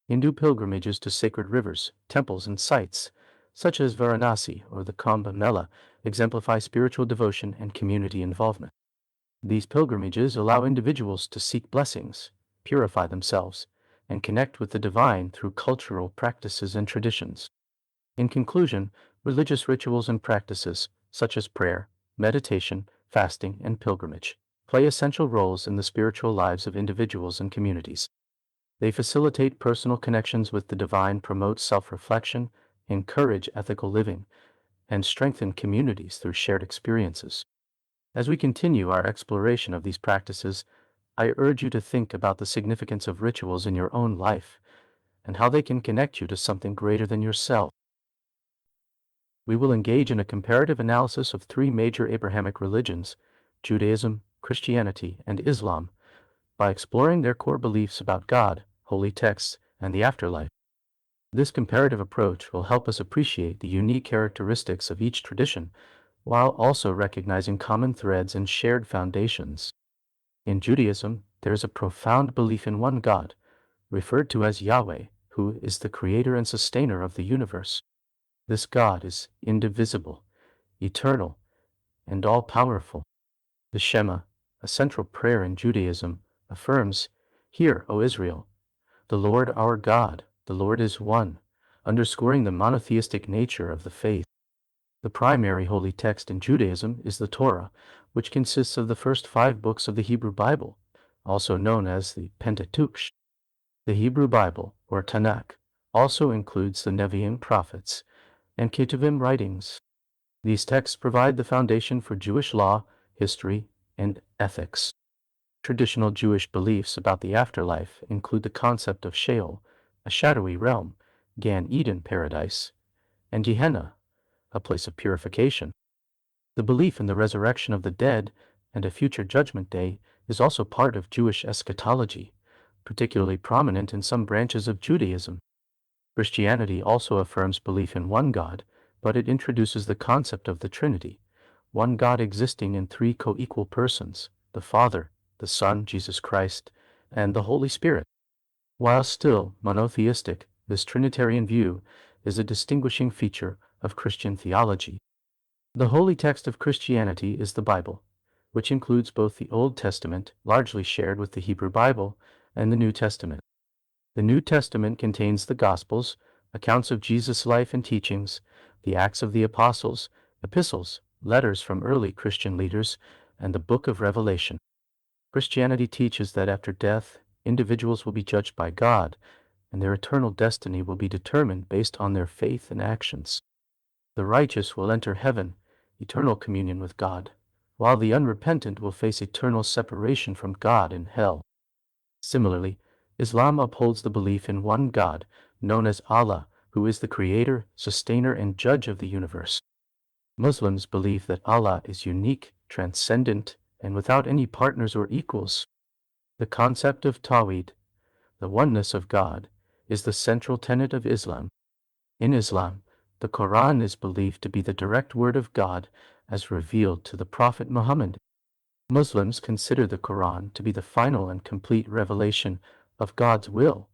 Hindu pilgrimages to sacred rivers, temples, and sites, such as Varanasi or the Kumbh Mela, exemplify spiritual devotion and community involvement. These pilgrimages allow individuals to seek blessings, purify themselves, and connect with the divine through cultural practices and traditions. In conclusion, religious rituals and practices, such as prayer, meditation, fasting, and pilgrimage, play essential roles in the spiritual lives of individuals and communities. They facilitate personal connections with the divine, promote self-reflection, encourage ethical living, and strengthen communities through shared experiences. As we continue our exploration of these practices, I urge you to think about the significance of rituals in your own life and how they can connect you to something greater than yourself. We will engage in a comparative analysis of three major Abrahamic religions, Judaism, Christianity, and Islam, by exploring their core beliefs about God, holy texts, and the afterlife. This comparative approach will help us appreciate the unique characteristics of each tradition, while also recognizing common threads and shared foundations. In Judaism, there is a profound belief in one God, referred to as Yahweh, who is the creator and sustainer of the universe. This God is indivisible, eternal, and all-powerful. The Shema, a central prayer in Judaism, affirms, "Hear, O Israel, the Lord our God, the Lord is one," underscoring the monotheistic nature of the faith. The primary holy text in Judaism is the Torah, which consists of the first 5 books of the Hebrew Bible, also known as the Pentateuch. The Hebrew Bible, or Tanakh, also includes the Nevi'im prophets and Ketuvim writings. These texts provide the foundation for Jewish law, history, and ethics. Traditional Jewish beliefs about the afterlife include the concept of Sheol, a shadowy realm, Gan Eden paradise, and Gehenna, a place of purification. The belief in the resurrection of the dead and a future judgment day is also part of Jewish eschatology, particularly prominent in some branches of Judaism. Christianity also affirms belief in one God, but it introduces the concept of the Trinity, one God existing in 3 co-equal persons, the Father, the Son, Jesus Christ, and the Holy Spirit. While still monotheistic, this Trinitarian view is a distinguishing feature of Christian theology. The holy text of Christianity is the Bible, which includes both the Old Testament, largely shared with the Hebrew Bible, and the New Testament. The New Testament contains the Gospels, accounts of Jesus' life and teachings, the Acts of the Apostles, epistles, letters from early Christian leaders, and the Book of Revelation. Christianity teaches that after death, individuals will be judged by God, and their eternal destiny will be determined based on their faith and actions. The righteous will enter heaven, eternal communion with God, while the unrepentant will face eternal separation from God in hell. Similarly, Islam upholds the belief in one God, known as Allah, who is the creator, sustainer, and judge of the universe. Muslims believe that Allah is unique, transcendent, and without any partners or equals. The concept of Tawhid, the oneness of God, is the central tenet of Islam. In Islam, the Quran is believed to be the direct word of God as revealed to the Prophet Muhammad. Muslims consider the Quran to be the final and complete revelation of God's will,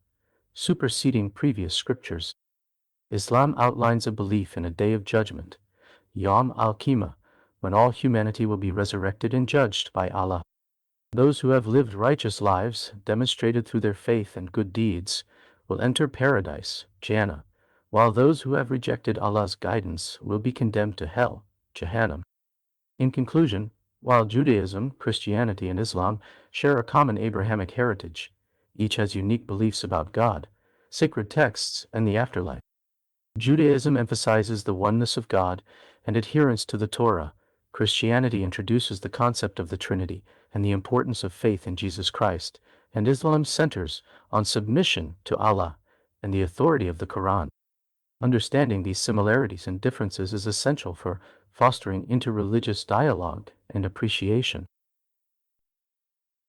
superseding previous scriptures. Islam outlines a belief in a day of judgment, Yawm al-Qiyamah, when all humanity will be resurrected and judged by Allah. Those who have lived righteous lives, demonstrated through their faith and good deeds, will enter paradise, Jannah, while those who have rejected Allah's guidance will be condemned to hell, Jahannam. In conclusion, while Judaism, Christianity, and Islam share a common Abrahamic heritage, each has unique beliefs about God, sacred texts, and the afterlife. Judaism emphasizes the oneness of God and adherence to the Torah. Christianity introduces the concept of the Trinity and the importance of faith in Jesus Christ, and Islam centers on submission to Allah and the authority of the Quran. Understanding these similarities and differences is essential for fostering interreligious dialogue and appreciation.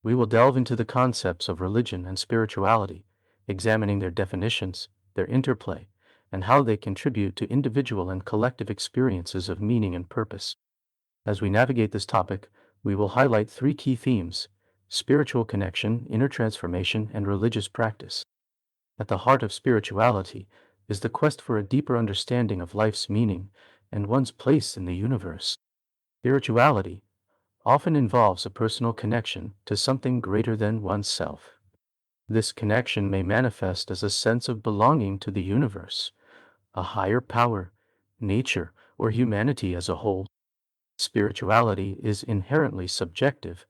We will delve into the concepts of religion and spirituality, examining their definitions, their interplay, and how they contribute to individual and collective experiences of meaning and purpose. As we navigate this topic, We will highlight three key themes: spiritual connection, inner transformation, and religious practice. At the heart of spirituality is the quest for a deeper understanding of life's meaning and one's place in the universe. Spirituality often involves a personal connection to something greater than oneself. This connection may manifest as a sense of belonging to the universe, a higher power, nature, or humanity as a whole. Spirituality is inherently subjective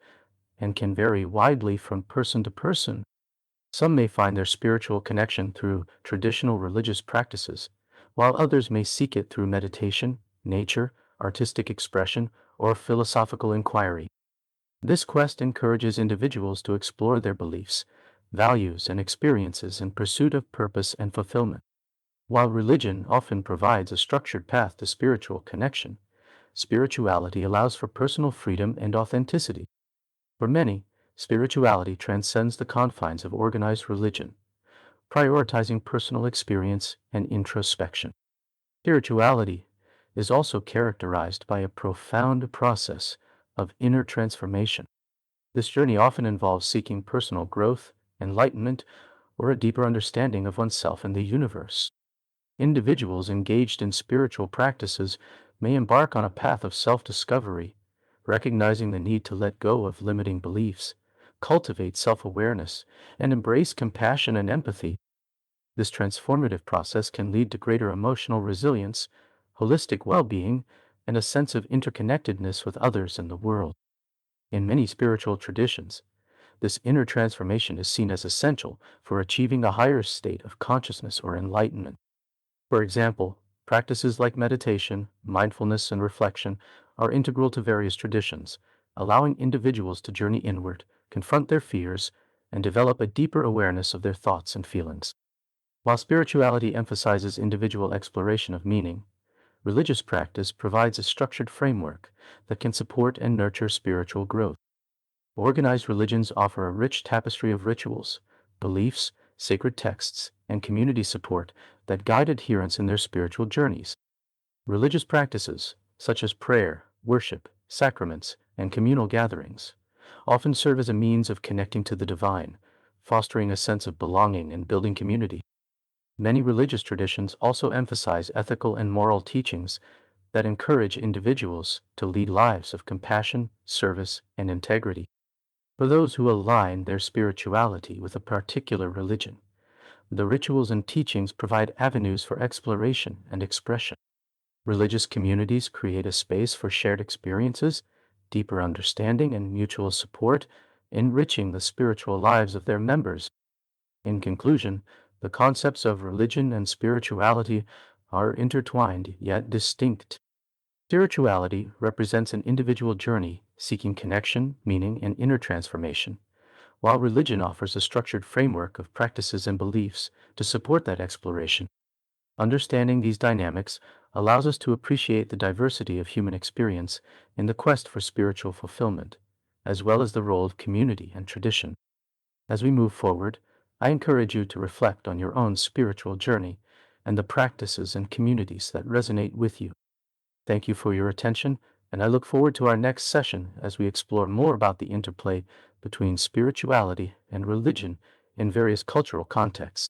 and can vary widely from person to person. Some may find their spiritual connection through traditional religious practices, while others may seek it through meditation, nature, artistic expression, or philosophical inquiry. This quest encourages individuals to explore their beliefs, values, and experiences in pursuit of purpose and fulfillment. While religion often provides a structured path to spiritual connection, spirituality allows for personal freedom and authenticity. For many, spirituality transcends the confines of organized religion, prioritizing personal experience and introspection. Spirituality is also characterized by a profound process of inner transformation. This journey often involves seeking personal growth, enlightenment, or a deeper understanding of oneself and the universe. Individuals engaged in spiritual practices may embark on a path of self discovery, recognizing the need to let go of limiting beliefs, cultivate self awareness, and embrace compassion and empathy. This transformative process can lead to greater emotional resilience, holistic well being, and a sense of interconnectedness with others in the world. In many spiritual traditions, this inner transformation is seen as essential for achieving a higher state of consciousness or enlightenment. For example, practices like meditation, mindfulness, and reflection are integral to various traditions, allowing individuals to journey inward, confront their fears, and develop a deeper awareness of their thoughts and feelings. While spirituality emphasizes individual exploration of meaning, religious practice provides a structured framework that can support and nurture spiritual growth. Organized religions offer a rich tapestry of rituals, beliefs, sacred texts, and community support that guide adherents in their spiritual journeys. Religious practices, such as prayer, worship, sacraments, and communal gatherings, often serve as a means of connecting to the divine, fostering a sense of belonging and building community. Many religious traditions also emphasize ethical and moral teachings that encourage individuals to lead lives of compassion, service, and integrity. For those who align their spirituality with a particular religion, the rituals and teachings provide avenues for exploration and expression. Religious communities create a space for shared experiences, deeper understanding, and mutual support, enriching the spiritual lives of their members. In conclusion, the concepts of religion and spirituality are intertwined yet distinct. Spirituality represents an individual journey seeking connection, meaning, and inner transformation, while religion offers a structured framework of practices and beliefs to support that exploration. Understanding these dynamics allows us to appreciate the diversity of human experience in the quest for spiritual fulfillment, as well as the role of community and tradition. As we move forward, I encourage you to reflect on your own spiritual journey and the practices and communities that resonate with you. Thank you for your attention, and I look forward to our next session as we explore more about the interplay between spirituality and religion in various cultural contexts.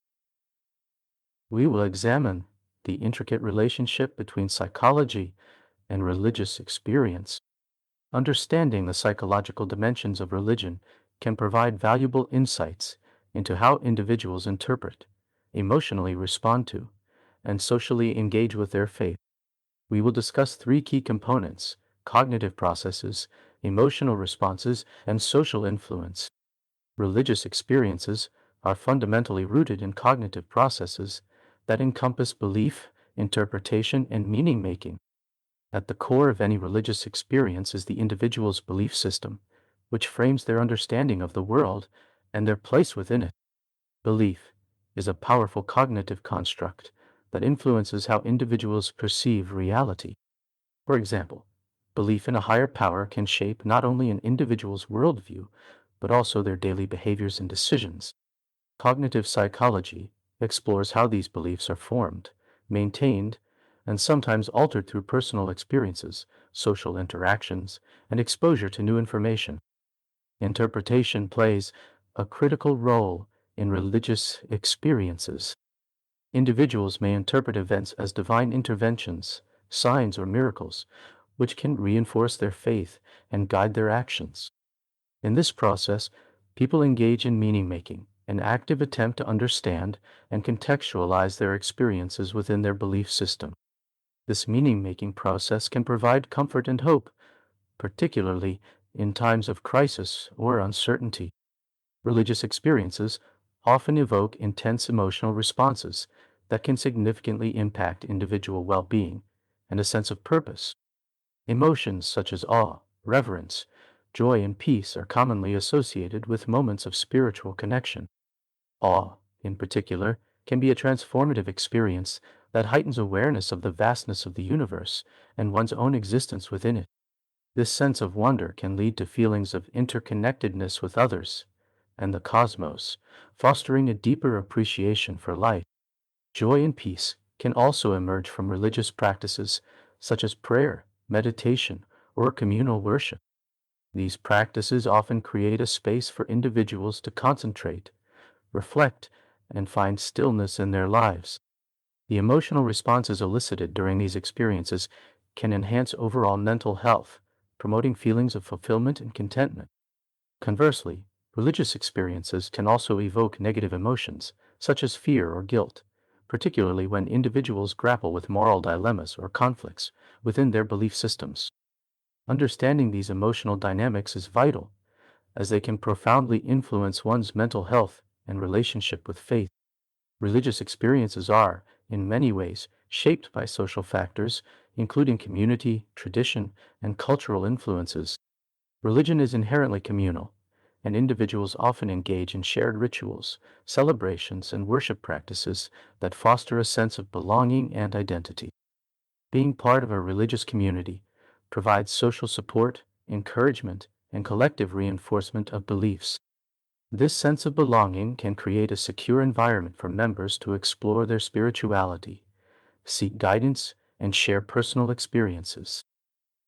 We will examine the intricate relationship between psychology and religious experience. Understanding the psychological dimensions of religion can provide valuable insights into how individuals interpret, emotionally respond to, and socially engage with their faith. We will discuss three key components: cognitive processes, emotional responses, and social influence. Religious experiences are fundamentally rooted in cognitive processes that encompass belief, interpretation, and meaning making. At the core of any religious experience is the individual's belief system, which frames their understanding of the world and their place within it. Belief is a powerful cognitive construct that influences how individuals perceive reality. For example, belief in a higher power can shape not only an individual's worldview, but also their daily behaviors and decisions. Cognitive psychology explores how these beliefs are formed, maintained, and sometimes altered through personal experiences, social interactions, and exposure to new information. Interpretation plays a critical role in religious experiences. Individuals may interpret events as divine interventions, signs, or miracles, which can reinforce their faith and guide their actions. In this process, people engage in meaning making, an active attempt to understand and contextualize their experiences within their belief system. This meaning making process can provide comfort and hope, particularly in times of crisis or uncertainty. Religious experiences often evoke intense emotional responses that can significantly impact individual well being and a sense of purpose. Emotions such as awe, reverence, joy, and peace are commonly associated with moments of spiritual connection. Awe, in particular, can be a transformative experience that heightens awareness of the vastness of the universe and one's own existence within it. This sense of wonder can lead to feelings of interconnectedness with others and the cosmos, fostering a deeper appreciation for life. Joy and peace can also emerge from religious practices such as prayer, meditation, or communal worship. These practices often create a space for individuals to concentrate, reflect, and find stillness in their lives. The emotional responses elicited during these experiences can enhance overall mental health, promoting feelings of fulfillment and contentment. Conversely, religious experiences can also evoke negative emotions, such as fear or guilt, particularly when individuals grapple with moral dilemmas or conflicts within their belief systems. Understanding these emotional dynamics is vital, as they can profoundly influence one's mental health and relationship with faith. Religious experiences are, in many ways, shaped by social factors, including community, tradition, and cultural influences. Religion is inherently communal, and individuals often engage in shared rituals, celebrations, and worship practices that foster a sense of belonging and identity. Being part of a religious community provides social support, encouragement, and collective reinforcement of beliefs. This sense of belonging can create a secure environment for members to explore their spirituality, seek guidance, and share personal experiences.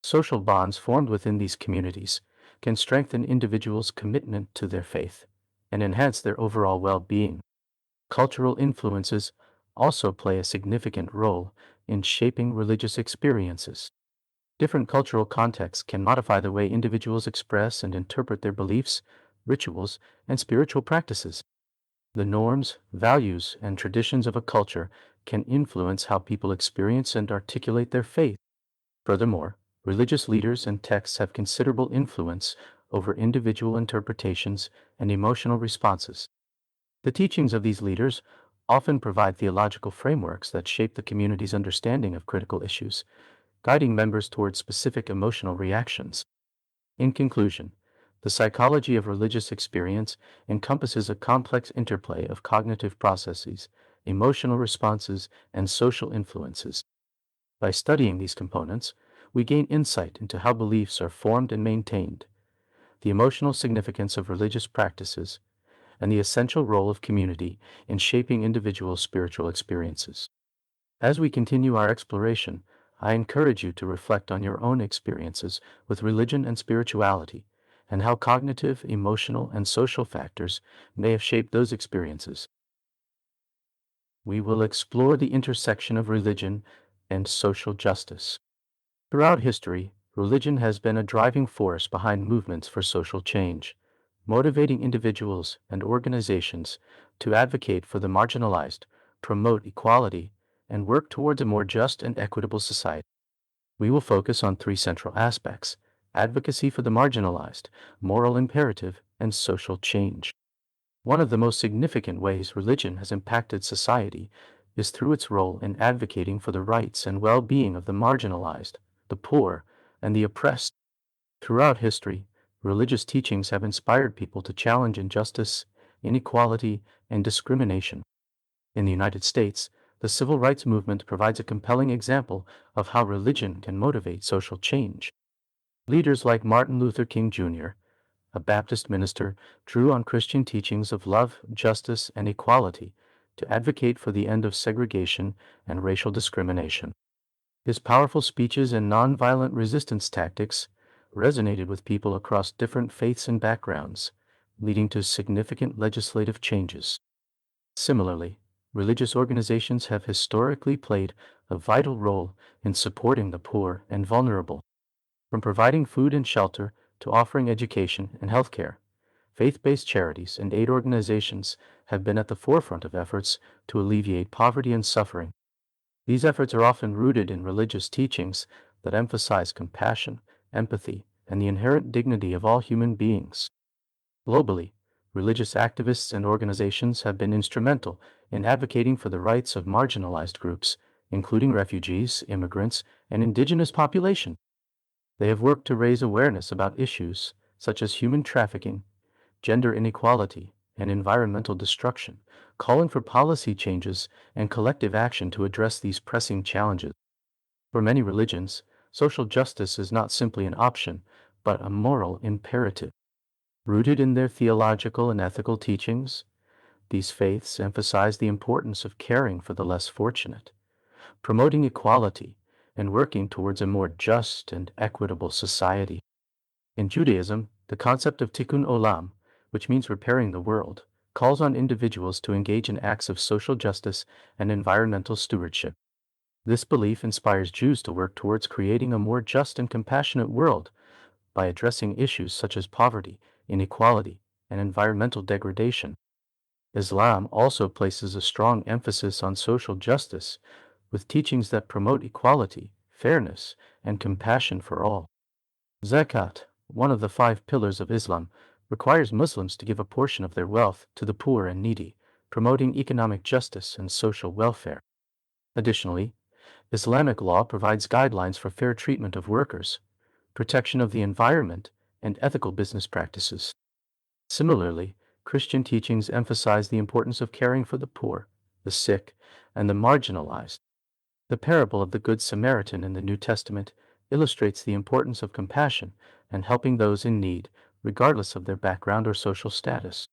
Social bonds formed within these communities can strengthen individuals' commitment to their faith and enhance their overall well being. Cultural influences also play a significant role in shaping religious experiences. Different cultural contexts can modify the way individuals express and interpret their beliefs, rituals, and spiritual practices. The norms, values, and traditions of a culture can influence how people experience and articulate their faith. Furthermore, religious leaders and texts have considerable influence over individual interpretations and emotional responses. The teachings of these leaders often provide theological frameworks that shape the community's understanding of critical issues, guiding members toward specific emotional reactions. In conclusion, the psychology of religious experience encompasses a complex interplay of cognitive processes, emotional responses, and social influences. By studying these components, we gain insight into how beliefs are formed and maintained, the emotional significance of religious practices, and the essential role of community in shaping individual spiritual experiences. As we continue our exploration, I encourage you to reflect on your own experiences with religion and spirituality, and how cognitive, emotional, and social factors may have shaped those experiences. We will explore the intersection of religion and social justice. Throughout history, religion has been a driving force behind movements for social change, motivating individuals and organizations to advocate for the marginalized, promote equality, and work towards a more just and equitable society. We will focus on three central aspects: advocacy for the marginalized, moral imperative, and social change. One of the most significant ways religion has impacted society is through its role in advocating for the rights and well being of the marginalized, the poor, and the oppressed. Throughout history, religious teachings have inspired people to challenge injustice, inequality, and discrimination. In the United States, the civil rights movement provides a compelling example of how religion can motivate social change. Leaders like Martin Luther King Jr., a Baptist minister, drew on Christian teachings of love, justice, and equality to advocate for the end of segregation and racial discrimination. His powerful speeches and nonviolent resistance tactics resonated with people across different faiths and backgrounds, leading to significant legislative changes. Similarly, religious organizations have historically played a vital role in supporting the poor and vulnerable. From providing food and shelter to offering education and healthcare, faith-based charities and aid organizations have been at the forefront of efforts to alleviate poverty and suffering. These efforts are often rooted in religious teachings that emphasize compassion, empathy, and the inherent dignity of all human beings. Globally, religious activists and organizations have been instrumental in advocating for the rights of marginalized groups, including refugees, immigrants, and indigenous population. They have worked to raise awareness about issues such as human trafficking, gender inequality, and environmental destruction, calling for policy changes and collective action to address these pressing challenges. For many religions, social justice is not simply an option, but a moral imperative. Rooted in their theological and ethical teachings, these faiths emphasize the importance of caring for the less fortunate, promoting equality, and working towards a more just and equitable society. In Judaism, the concept of tikkun olam, which means repairing the world, calls on individuals to engage in acts of social justice and environmental stewardship. This belief inspires Jews to work towards creating a more just and compassionate world by addressing issues such as poverty, inequality, and environmental degradation. Islam also places a strong emphasis on social justice, with teachings that promote equality, fairness, and compassion for all. Zakat, one of the five pillars of Islam, requires Muslims to give a portion of their wealth to the poor and needy, promoting economic justice and social welfare. Additionally, Islamic law provides guidelines for fair treatment of workers, protection of the environment, and ethical business practices. Similarly, Christian teachings emphasize the importance of caring for the poor, the sick, and the marginalized. The parable of the Good Samaritan in the New Testament illustrates the importance of compassion and helping those in need, regardless of their background or social status.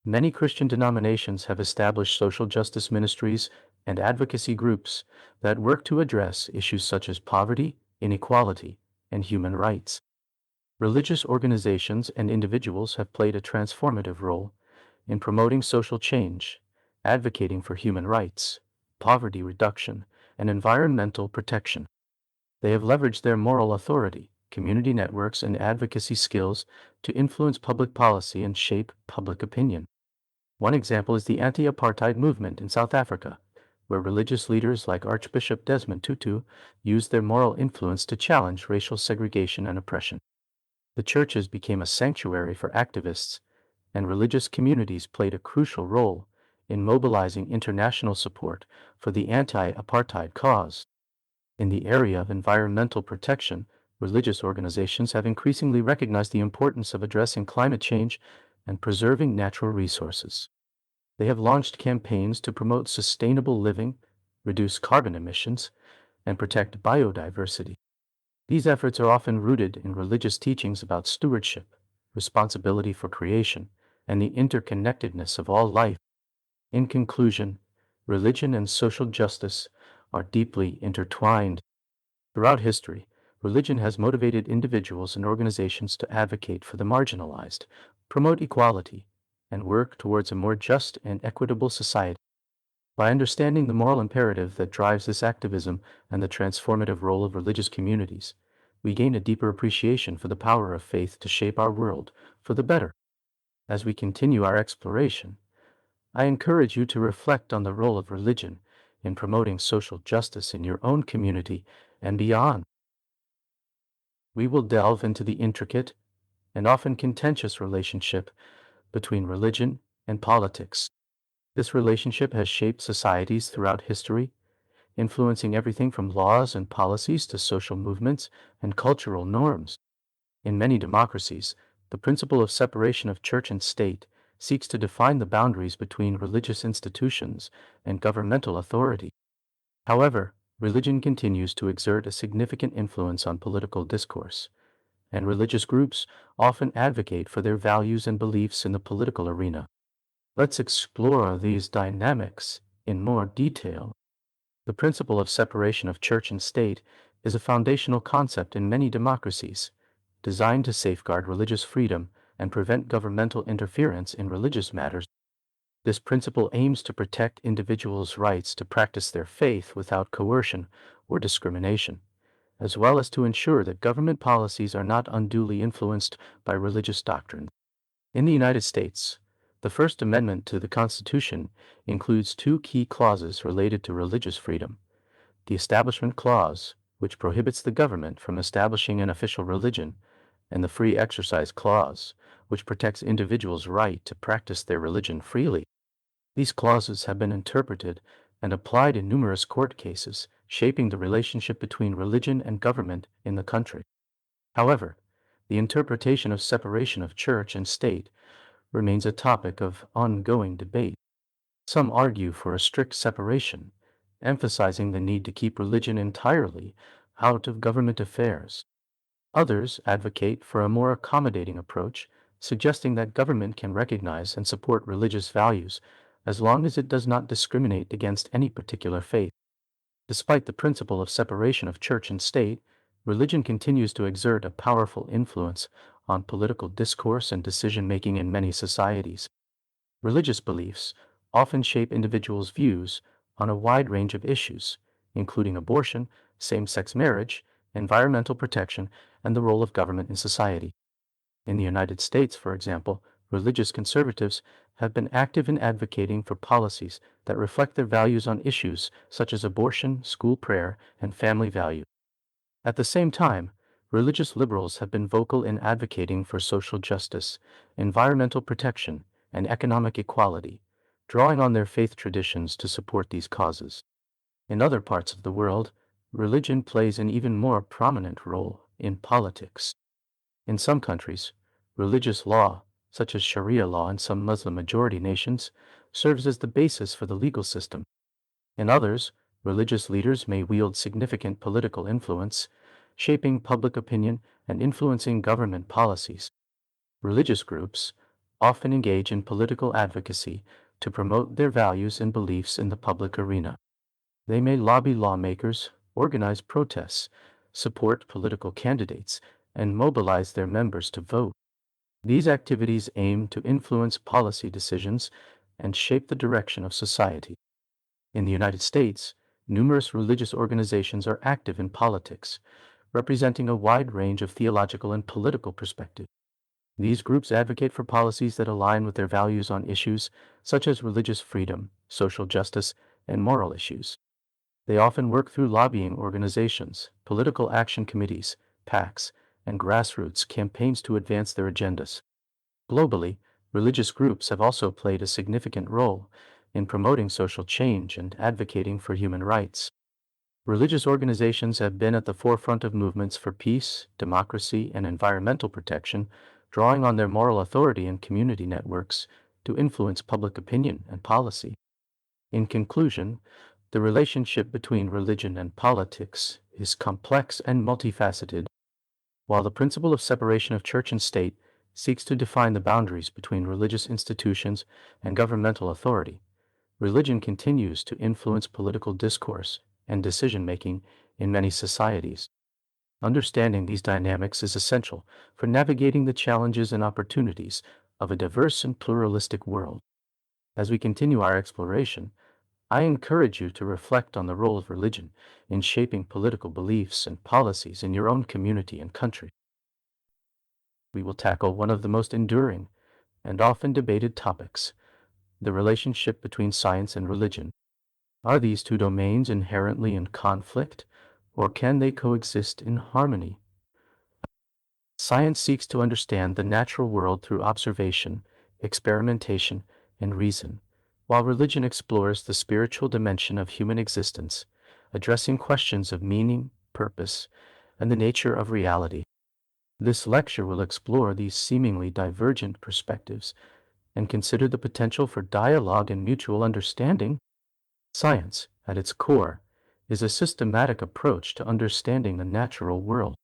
Many Christian denominations have established social justice ministries and advocacy groups that work to address issues such as poverty, inequality, and human rights. Religious organizations and individuals have played a transformative role in promoting social change, advocating for human rights, poverty reduction, and environmental protection. They have leveraged their moral authority, community networks, and advocacy skills to influence public policy and shape public opinion. One example is the anti-apartheid movement in South Africa, where religious leaders like Archbishop Desmond Tutu used their moral influence to challenge racial segregation and oppression. The churches became a sanctuary for activists, and religious communities played a crucial role in mobilizing international support for the anti-apartheid cause. In the area of environmental protection, religious organizations have increasingly recognized the importance of addressing climate change and preserving natural resources. They have launched campaigns to promote sustainable living, reduce carbon emissions, and protect biodiversity. These efforts are often rooted in religious teachings about stewardship, responsibility for creation, and the interconnectedness of all life. In conclusion, religion and social justice are deeply intertwined. Throughout history, religion has motivated individuals and organizations to advocate for the marginalized, promote equality, and work towards a more just and equitable society. By understanding the moral imperative that drives this activism and the transformative role of religious communities, we gain a deeper appreciation for the power of faith to shape our world for the better. As we continue our exploration, I encourage you to reflect on the role of religion in promoting social justice in your own community and beyond. We will delve into the intricate and often contentious relationship between religion and politics. This relationship has shaped societies throughout history, influencing everything from laws and policies to social movements and cultural norms. In many democracies, the principle of separation of church and state seeks to define the boundaries between religious institutions and governmental authority. However, religion continues to exert a significant influence on political discourse, and religious groups often advocate for their values and beliefs in the political arena. Let's explore these dynamics in more detail. The principle of separation of church and state is a foundational concept in many democracies, designed to safeguard religious freedom and prevent governmental interference in religious matters. This principle aims to protect individuals' rights to practice their faith without coercion or discrimination, as well as to ensure that government policies are not unduly influenced by religious doctrine. In the United States, the First Amendment to the Constitution includes two key clauses related to religious freedom: the Establishment Clause, which prohibits the government from establishing an official religion, and the Free Exercise Clause, which protects individuals' right to practice their religion freely. These clauses have been interpreted and applied in numerous court cases, shaping the relationship between religion and government in the country. However, the interpretation of separation of church and state remains a topic of ongoing debate. Some argue for a strict separation, emphasizing the need to keep religion entirely out of government affairs. Others advocate for a more accommodating approach, suggesting that government can recognize and support religious values as long as it does not discriminate against any particular faith. Despite the principle of separation of church and state, religion continues to exert a powerful influence on political discourse and decision making in many societies. Religious beliefs often shape individuals' views on a wide range of issues, including abortion, same sex marriage, environmental protection, and the role of government in society. In the United States, for example, religious conservatives have been active in advocating for policies that reflect their values on issues such as abortion, school prayer, and family values. At the same time, religious liberals have been vocal in advocating for social justice, environmental protection, and economic equality, drawing on their faith traditions to support these causes. In other parts of the world, religion plays an even more prominent role in politics. In some countries, religious law, such as Sharia law in some Muslim majority nations, serves as the basis for the legal system. In others, religious leaders may wield significant political influence, shaping public opinion and influencing government policies. Religious groups often engage in political advocacy to promote their values and beliefs in the public arena. They may lobby lawmakers, organize protests, support political candidates, and mobilize their members to vote. These activities aim to influence policy decisions and shape the direction of society. In the United States, numerous religious organizations are active in politics, representing a wide range of theological and political perspectives. These groups advocate for policies that align with their values on issues such as religious freedom, social justice, and moral issues. They often work through lobbying organizations, political action committees, PACs, and grassroots campaigns to advance their agendas. Globally, religious groups have also played a significant role in promoting social change and advocating for human rights. Religious organizations have been at the forefront of movements for peace, democracy, and environmental protection, drawing on their moral authority and community networks to influence public opinion and policy. In conclusion, the relationship between religion and politics is complex and multifaceted. While the principle of separation of church and state seeks to define the boundaries between religious institutions and governmental authority, religion continues to influence political discourse and decision making in many societies. Understanding these dynamics is essential for navigating the challenges and opportunities of a diverse and pluralistic world. As we continue our exploration, I encourage you to reflect on the role of religion in shaping political beliefs and policies in your own community and country. We will tackle one of the most enduring and often debated topics: the relationship between science and religion. Are these two domains inherently in conflict, or can they coexist in harmony? Science seeks to understand the natural world through observation, experimentation, and reason, while religion explores the spiritual dimension of human existence, addressing questions of meaning, purpose, and the nature of reality. This lecture will explore these seemingly divergent perspectives and consider the potential for dialogue and mutual understanding. Science, at its core, is a systematic approach to understanding the natural world.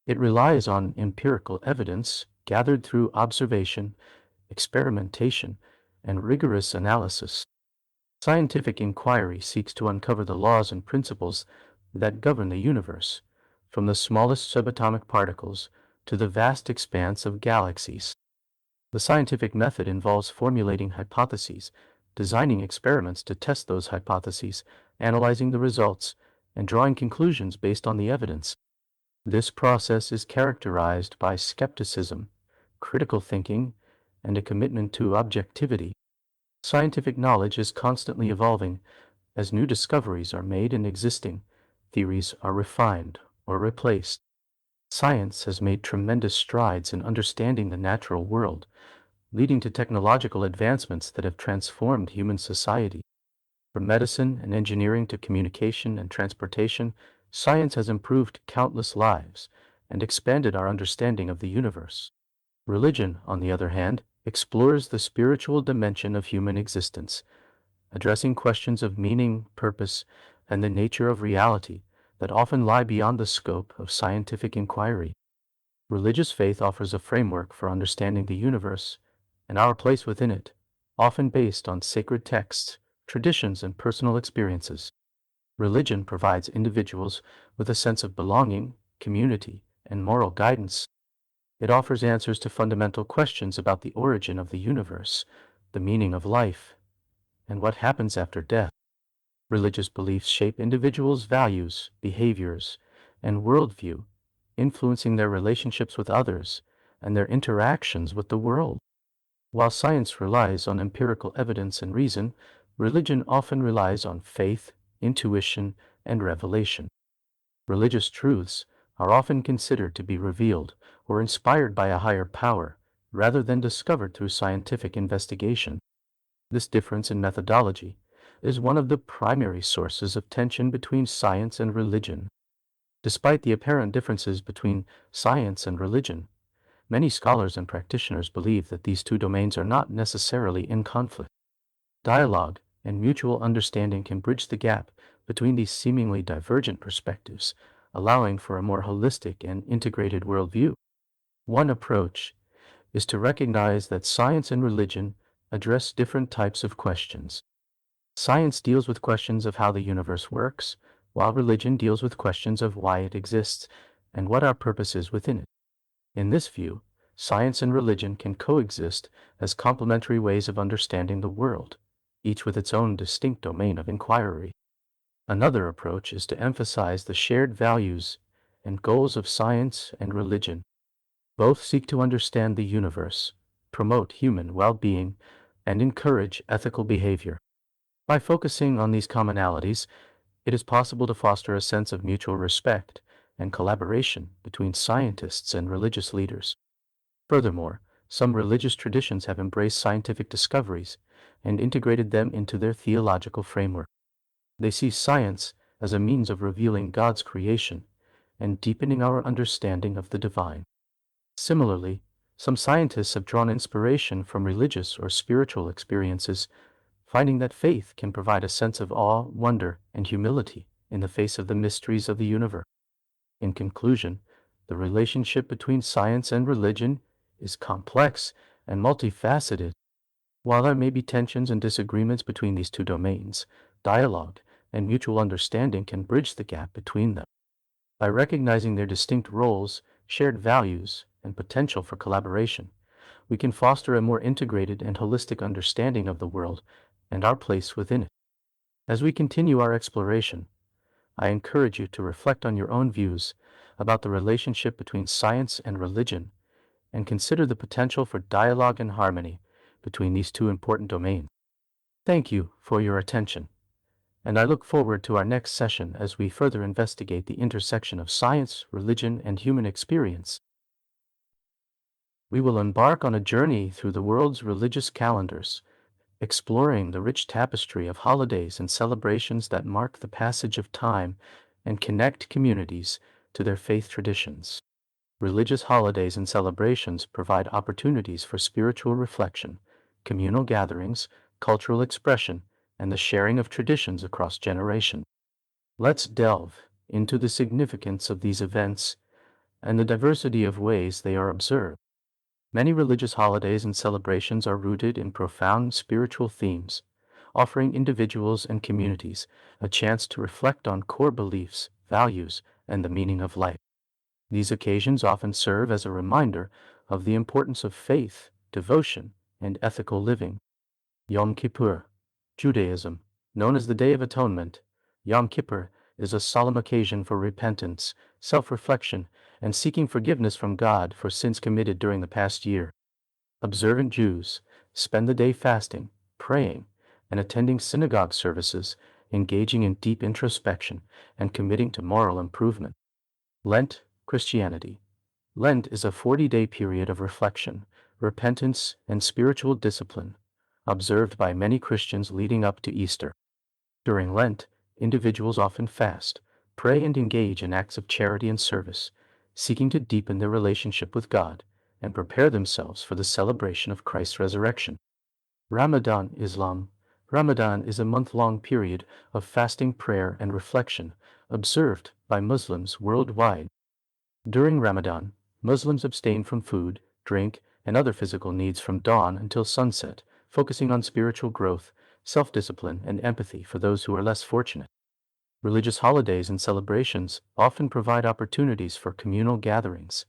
It relies on empirical evidence gathered through observation, experimentation, and rigorous analysis. Scientific inquiry seeks to uncover the laws and principles that govern the universe, from the smallest subatomic particles to the vast expanse of galaxies. The scientific method involves formulating hypotheses, designing experiments to test those hypotheses, analyzing the results, and drawing conclusions based on the evidence. This process is characterized by skepticism, critical thinking, and a commitment to objectivity. Scientific knowledge is constantly evolving as new discoveries are made and existing theories are refined or replaced. Science has made tremendous strides in understanding the natural world, leading to technological advancements that have transformed human society. From medicine and engineering to communication and transportation, science has improved countless lives and expanded our understanding of the universe. Religion, on the other hand, explores the spiritual dimension of human existence, addressing questions of meaning, purpose, and the nature of reality that often lie beyond the scope of scientific inquiry. Religious faith offers a framework for understanding the universe and our place within it, often based on sacred texts, traditions, and personal experiences. Religion provides individuals with a sense of belonging, community, and moral guidance. It offers answers to fundamental questions about the origin of the universe, the meaning of life, and what happens after death. Religious beliefs shape individuals' values, behaviors, and worldview, influencing their relationships with others and their interactions with the world. While science relies on empirical evidence and reason, religion often relies on faith, intuition, and revelation. Religious truths are often considered to be revealed or inspired by a higher power rather than discovered through scientific investigation. This difference in methodology is one of the primary sources of tension between science and religion. Despite the apparent differences between science and religion, many scholars and practitioners believe that these two domains are not necessarily in conflict. Dialogue and mutual understanding can bridge the gap between these seemingly divergent perspectives, allowing for a more holistic and integrated worldview. One approach is to recognize that science and religion address different types of questions. Science deals with questions of how the universe works, while religion deals with questions of why it exists and what our purpose is within it. In this view, science and religion can coexist as complementary ways of understanding the world, each with its own distinct domain of inquiry. Another approach is to emphasize the shared values and goals of science and religion. Both seek to understand the universe, promote human well-being, and encourage ethical behavior. By focusing on these commonalities, it is possible to foster a sense of mutual respect and collaboration between scientists and religious leaders. Furthermore, some religious traditions have embraced scientific discoveries and integrated them into their theological framework. They see science as a means of revealing God's creation and deepening our understanding of the divine. Similarly, some scientists have drawn inspiration from religious or spiritual experiences, finding that faith can provide a sense of awe, wonder, and humility in the face of the mysteries of the universe. In conclusion, the relationship between science and religion is complex and multifaceted. While there may be tensions and disagreements between these two domains, dialogue and mutual understanding can bridge the gap between them. By recognizing their distinct roles, shared values, and potential for collaboration, we can foster a more integrated and holistic understanding of the world and our place within it. As we continue our exploration, I encourage you to reflect on your own views about the relationship between science and religion and consider the potential for dialogue and harmony between these two important domains. Thank you for your attention, and I look forward to our next session as we further investigate the intersection of science, religion, and human experience. We will embark on a journey through the world's religious calendars, exploring the rich tapestry of holidays and celebrations that mark the passage of time and connect communities to their faith traditions. Religious holidays and celebrations provide opportunities for spiritual reflection, communal gatherings, cultural expression, and the sharing of traditions across generations. Let's delve into the significance of these events and the diversity of ways they are observed. Many religious holidays and celebrations are rooted in profound spiritual themes, offering individuals and communities a chance to reflect on core beliefs, values, and the meaning of life. These occasions often serve as a reminder of the importance of faith, devotion, and ethical living. Yom Kippur, Judaism, known as the Day of Atonement, Yom Kippur is a solemn occasion for repentance, self-reflection, and seeking forgiveness from God for sins committed during the past year. Observant Jews spend the day fasting, praying, and attending synagogue services, engaging in deep introspection and committing to moral improvement. Lent, Christianity. Lent is a 40-day period of reflection, repentance, and spiritual discipline, observed by many Christians leading up to Easter. During Lent, individuals often fast, pray, and engage in acts of charity and service, seeking to deepen their relationship with God and prepare themselves for the celebration of Christ's resurrection. Ramadan, Islam. Ramadan is a month-long period of fasting, prayer, and reflection observed by Muslims worldwide. During Ramadan, Muslims abstain from food, drink, and other physical needs from dawn until sunset, focusing on spiritual growth, self-discipline, and empathy for those who are less fortunate. Religious holidays and celebrations often provide opportunities for communal gatherings,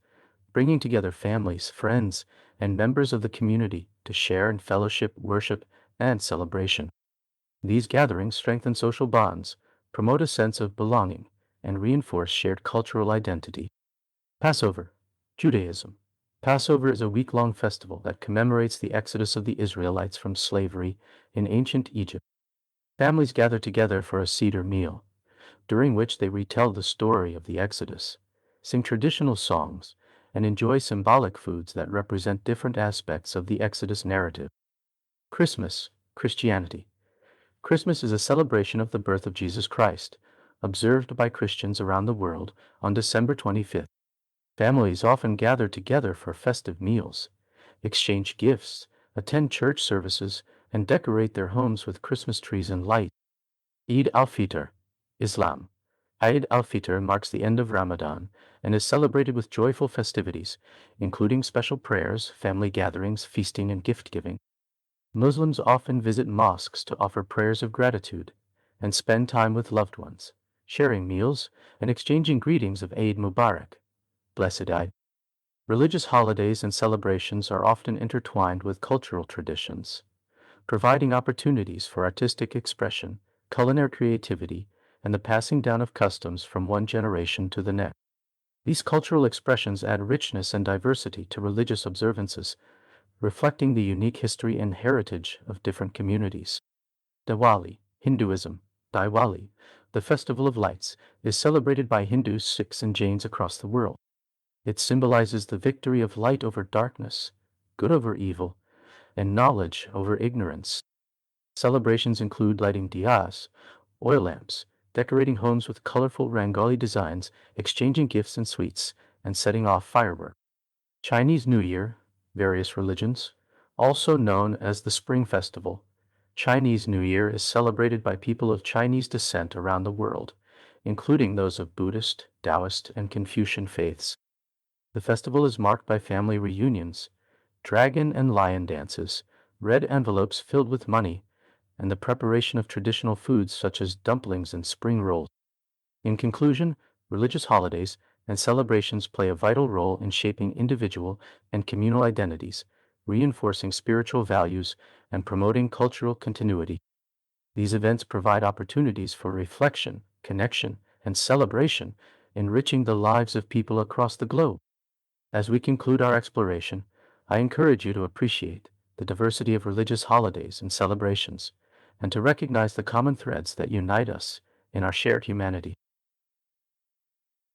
bringing together families, friends, and members of the community to share in fellowship, worship, and celebration. These gatherings strengthen social bonds, promote a sense of belonging, and reinforce shared cultural identity. Passover, Judaism. Passover is a week-long festival that commemorates the exodus of the Israelites from slavery in ancient Egypt. Families gather together for a Seder meal, during which they retell the story of the Exodus, sing traditional songs, and enjoy symbolic foods that represent different aspects of the Exodus narrative. Christmas, Christianity. Christmas is a celebration of the birth of Jesus Christ, observed by Christians around the world on December 25th. Families often gather together for festive meals, exchange gifts, attend church services, and decorate their homes with Christmas trees and lights. Eid al-Fitr, Islam. Eid al-Fitr marks the end of Ramadan and is celebrated with joyful festivities, including special prayers, family gatherings, feasting, and gift-giving. Muslims often visit mosques to offer prayers of gratitude and spend time with loved ones, sharing meals and exchanging greetings of Eid Mubarak, Blessed Eid. Religious holidays and celebrations are often intertwined with cultural traditions, providing opportunities for artistic expression, culinary creativity, and the passing down of customs from one generation to the next. These cultural expressions add richness and diversity to religious observances, reflecting the unique history and heritage of different communities. Diwali, Hinduism. Diwali, the Festival of Lights, is celebrated by Hindus, Sikhs, and Jains across the world. It symbolizes the victory of light over darkness, good over evil, and knowledge over ignorance. Celebrations include lighting diyas, oil lamps, decorating homes with colorful Rangoli designs, exchanging gifts and sweets, and setting off fireworks. Chinese New Year, various religions, also known as the Spring Festival. Chinese New Year is celebrated by people of Chinese descent around the world, including those of Buddhist, Taoist, and Confucian faiths. The festival is marked by family reunions, dragon and lion dances, red envelopes filled with money, and the preparation of traditional foods such as dumplings and spring rolls. In conclusion, religious holidays and celebrations play a vital role in shaping individual and communal identities, reinforcing spiritual values, and promoting cultural continuity. These events provide opportunities for reflection, connection, and celebration, enriching the lives of people across the globe. As we conclude our exploration, I encourage you to appreciate the diversity of religious holidays and celebrations, and to recognize the common threads that unite us in our shared humanity.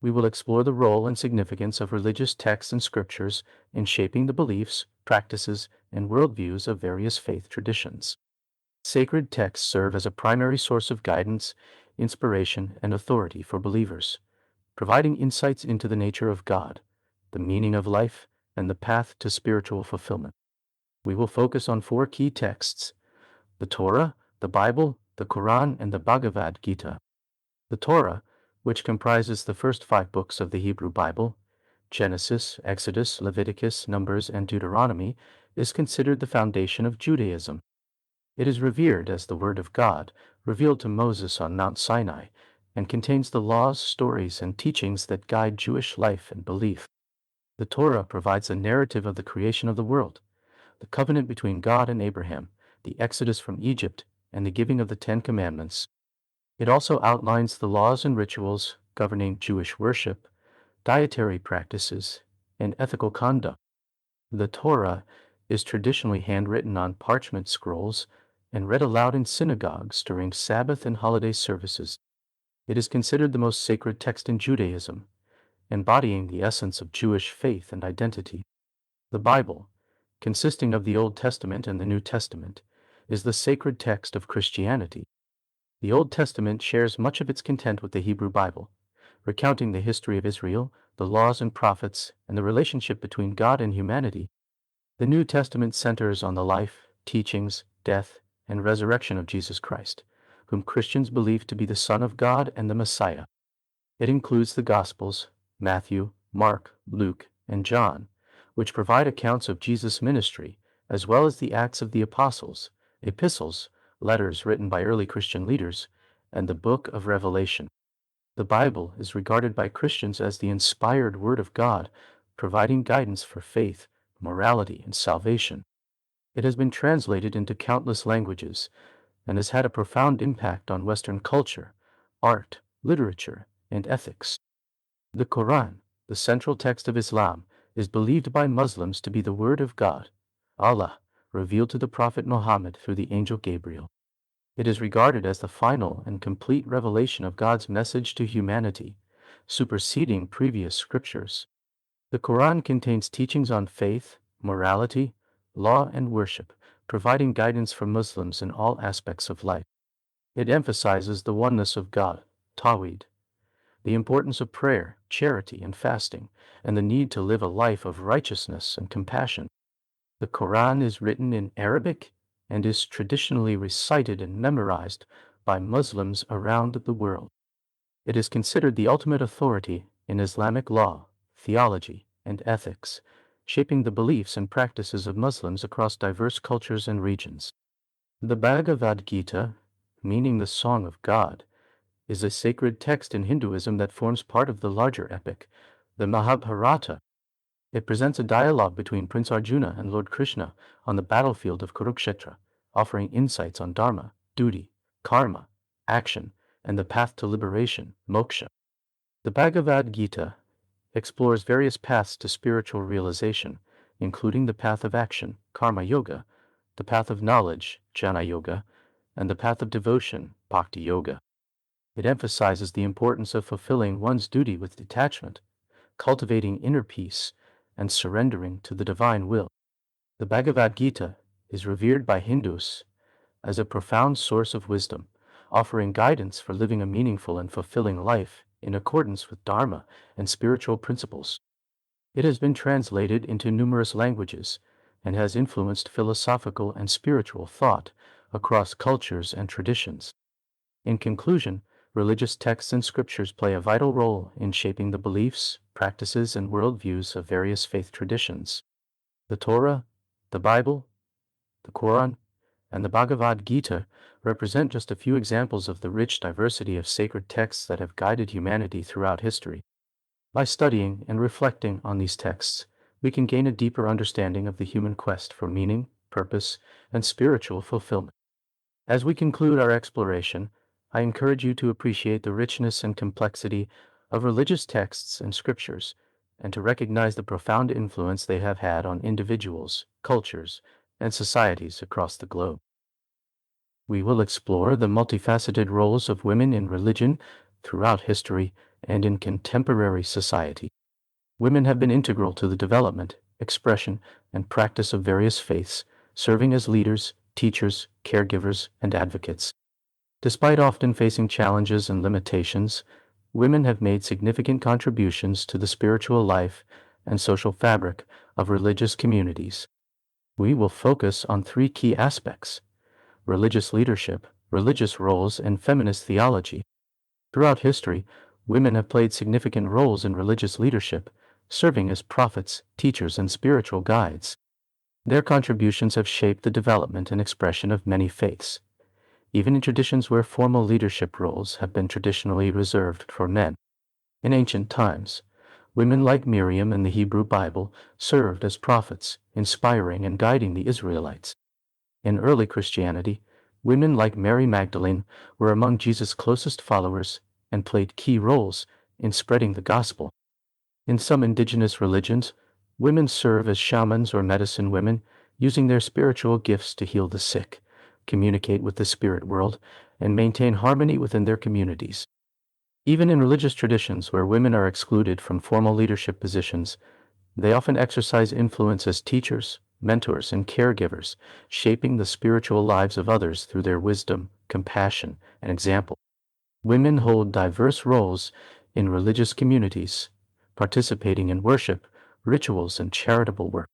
We will explore the role and significance of religious texts and scriptures in shaping the beliefs, practices, and worldviews of various faith traditions. Sacred texts serve as a primary source of guidance, inspiration, and authority for believers, providing insights into the nature of God, the meaning of life, and the path to spiritual fulfillment. We will focus on four key texts: the Torah, the Bible, the Quran, and the Bhagavad Gita. The Torah, which comprises the first 5 books of the Hebrew Bible, Genesis, Exodus, Leviticus, Numbers, and Deuteronomy, is considered the foundation of Judaism. It is revered as the Word of God, revealed to Moses on Mount Sinai, and contains the laws, stories, and teachings that guide Jewish life and belief. The Torah provides a narrative of the creation of the world, the covenant between God and Abraham, the exodus from Egypt, and the giving of the Ten Commandments. It also outlines the laws and rituals governing Jewish worship, dietary practices, and ethical conduct. The Torah is traditionally handwritten on parchment scrolls and read aloud in synagogues during Sabbath and holiday services. It is considered the most sacred text in Judaism, embodying the essence of Jewish faith and identity. The Bible, consisting of the Old Testament and the New Testament, is the sacred text of Christianity. The Old Testament shares much of its content with the Hebrew Bible, recounting the history of Israel, the laws and prophets, and the relationship between God and humanity. The New Testament centers on the life, teachings, death, and resurrection of Jesus Christ, whom Christians believe to be the Son of God and the Messiah. It includes the Gospels, Matthew, Mark, Luke, and John, which provide accounts of Jesus' ministry, as well as the Acts of the Apostles, epistles, letters written by early Christian leaders, and the Book of Revelation. The Bible is regarded by Christians as the inspired Word of God, providing guidance for faith, morality, and salvation. It has been translated into countless languages and has had a profound impact on Western culture, art, literature, and ethics. The Quran, the central text of Islam, is believed by Muslims to be the Word of God, Allah, revealed to the Prophet Muhammad through the angel Gabriel. It is regarded as the final and complete revelation of God's message to humanity, superseding previous scriptures. The Quran contains teachings on faith, morality, law, and worship, providing guidance for Muslims in all aspects of life. It emphasizes the oneness of God, Tawhid, the importance of prayer, charity, and fasting, and the need to live a life of righteousness and compassion. The Quran is written in Arabic and is traditionally recited and memorized by Muslims around the world. It is considered the ultimate authority in Islamic law, theology, and ethics, shaping the beliefs and practices of Muslims across diverse cultures and regions. The Bhagavad Gita, meaning the Song of God, is a sacred text in Hinduism that forms part of the larger epic, the Mahabharata. It presents a dialogue between Prince Arjuna and Lord Krishna on the battlefield of Kurukshetra, offering insights on dharma, duty, karma, action, and the path to liberation, moksha. The Bhagavad Gita explores various paths to spiritual realization, including the path of action, karma yoga, the path of knowledge, jnana yoga, and the path of devotion, bhakti yoga. It emphasizes the importance of fulfilling one's duty with detachment, cultivating inner peace, and surrendering to the divine will. The Bhagavad Gita is revered by Hindus as a profound source of wisdom, offering guidance for living a meaningful and fulfilling life in accordance with Dharma and spiritual principles. It has been translated into numerous languages and has influenced philosophical and spiritual thought across cultures and traditions. In conclusion, religious texts and scriptures play a vital role in shaping the beliefs, practices, and worldviews of various faith traditions. The Torah, the Bible, the Quran, and the Bhagavad Gita represent just a few examples of the rich diversity of sacred texts that have guided humanity throughout history. By studying and reflecting on these texts, we can gain a deeper understanding of the human quest for meaning, purpose, and spiritual fulfillment. As we conclude our exploration, I encourage you to appreciate the richness and complexity of religious texts and scriptures, and to recognize the profound influence they have had on individuals, cultures, and societies across the globe. We will explore the multifaceted roles of women in religion throughout history and in contemporary society. Women have been integral to the development, expression, and practice of various faiths, serving as leaders, teachers, caregivers, and advocates. Despite often facing challenges and limitations, women have made significant contributions to the spiritual life and social fabric of religious communities. We will focus on three key aspects: religious leadership, religious roles, and feminist theology. Throughout history, women have played significant roles in religious leadership, serving as prophets, teachers, and spiritual guides. Their contributions have shaped the development and expression of many faiths, even in traditions where formal leadership roles have been traditionally reserved for men. In ancient times, women like Miriam in the Hebrew Bible served as prophets, inspiring and guiding the Israelites. In early Christianity, women like Mary Magdalene were among Jesus' closest followers and played key roles in spreading the gospel. In some indigenous religions, women serve as shamans or medicine women, using their spiritual gifts to heal the sick, communicate with the spirit world, and maintain harmony within their communities. Even in religious traditions where women are excluded from formal leadership positions, they often exercise influence as teachers, mentors, and caregivers, shaping the spiritual lives of others through their wisdom, compassion, and example. Women hold diverse roles in religious communities, participating in worship, rituals, and charitable work.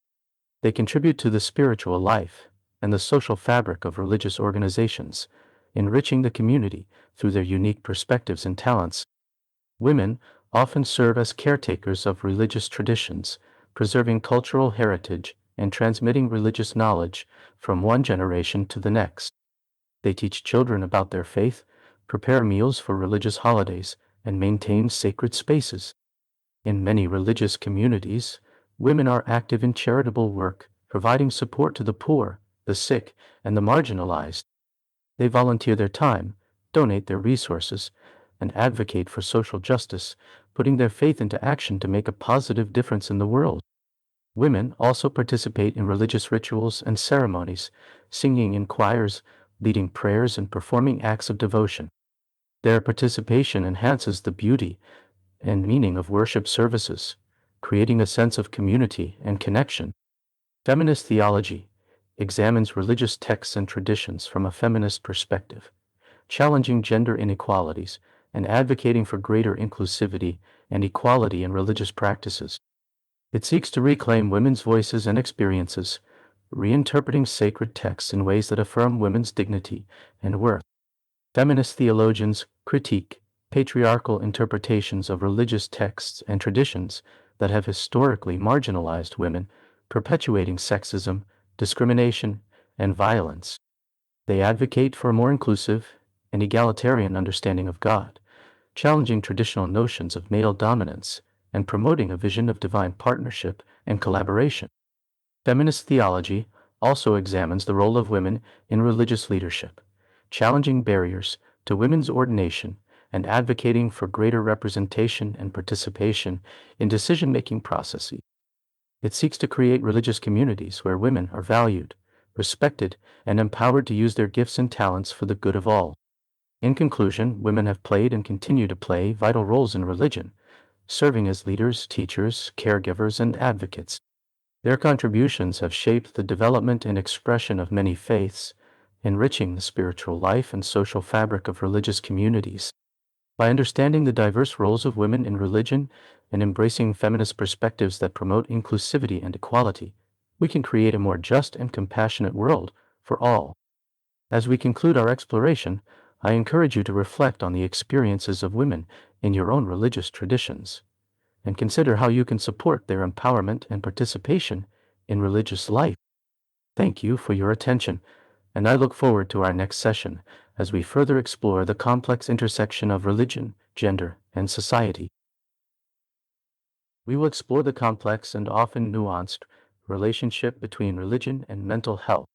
They contribute to the spiritual life and the social fabric of religious organizations, enriching the community through their unique perspectives and talents. Women often serve as caretakers of religious traditions, preserving cultural heritage and transmitting religious knowledge from one generation to the next. They teach children about their faith, prepare meals for religious holidays, and maintain sacred spaces. In many religious communities, women are active in charitable work, providing support to the poor, the sick, and the marginalized. They volunteer their time, donate their resources, and advocate for social justice, putting their faith into action to make a positive difference in the world. Women also participate in religious rituals and ceremonies, singing in choirs, leading prayers, and performing acts of devotion. Their participation enhances the beauty and meaning of worship services, creating a sense of community and connection. Feminist theology examines religious texts and traditions from a feminist perspective, challenging gender inequalities and advocating for greater inclusivity and equality in religious practices. It seeks to reclaim women's voices and experiences, reinterpreting sacred texts in ways that affirm women's dignity and worth. Feminist theologians critique patriarchal interpretations of religious texts and traditions that have historically marginalized women, perpetuating sexism, discrimination, and violence. They advocate for a more inclusive and egalitarian understanding of God, challenging traditional notions of male dominance and promoting a vision of divine partnership and collaboration. Feminist theology also examines the role of women in religious leadership, challenging barriers to women's ordination and advocating for greater representation and participation in decision-making processes. It seeks to create religious communities where women are valued, respected, and empowered to use their gifts and talents for the good of all. In conclusion, women have played and continue to play vital roles in religion, serving as leaders, teachers, caregivers, and advocates. Their contributions have shaped the development and expression of many faiths, enriching the spiritual life and social fabric of religious communities. By understanding the diverse roles of women in religion and embracing feminist perspectives that promote inclusivity and equality, we can create a more just and compassionate world for all. As we conclude our exploration, I encourage you to reflect on the experiences of women in your own religious traditions and consider how you can support their empowerment and participation in religious life. Thank you for your attention, and I look forward to our next session as we further explore the complex intersection of religion, gender, and society. We will explore the complex and often nuanced relationship between religion and mental health.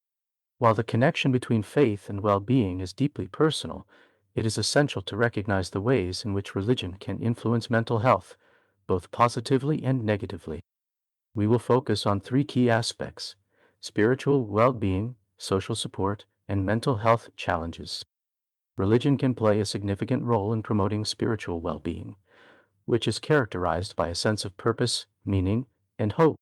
While the connection between faith and well-being is deeply personal, it is essential to recognize the ways in which religion can influence mental health, both positively and negatively. We will focus on three key aspects: spiritual well-being, social support, and mental health challenges. Religion can play a significant role in promoting spiritual well-being, which is characterized by a sense of purpose, meaning, and hope.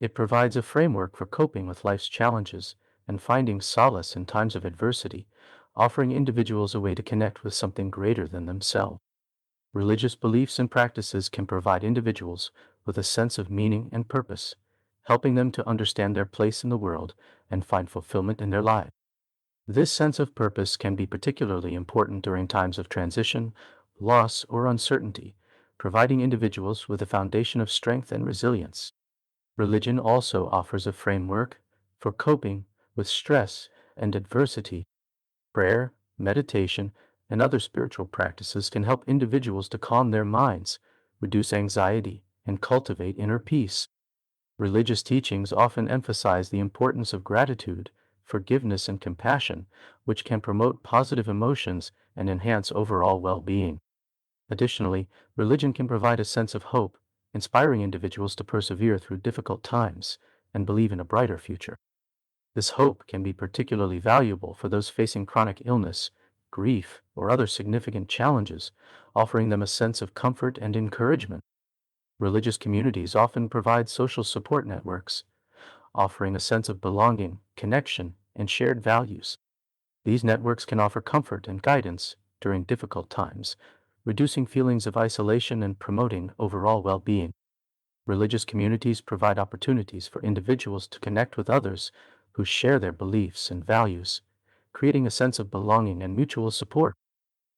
It provides a framework for coping with life's challenges and finding solace in times of adversity, offering individuals a way to connect with something greater than themselves. Religious beliefs and practices can provide individuals with a sense of meaning and purpose, helping them to understand their place in the world and find fulfillment in their lives. This sense of purpose can be particularly important during times of transition, loss, or uncertainty, providing individuals with a foundation of strength and resilience. Religion also offers a framework for coping with stress and adversity. Prayer, meditation, and other spiritual practices can help individuals to calm their minds, reduce anxiety, and cultivate inner peace. Religious teachings often emphasize the importance of gratitude, forgiveness, and compassion, which can promote positive emotions and enhance overall well being. Additionally, religion can provide a sense of hope, inspiring individuals to persevere through difficult times and believe in a brighter future. This hope can be particularly valuable for those facing chronic illness, grief, or other significant challenges, offering them a sense of comfort and encouragement. Religious communities often provide social support networks, offering a sense of belonging, connection, and shared values. These networks can offer comfort and guidance during difficult times, reducing feelings of isolation and promoting overall well being. Religious communities provide opportunities for individuals to connect with others who share their beliefs and values, creating a sense of belonging and mutual support.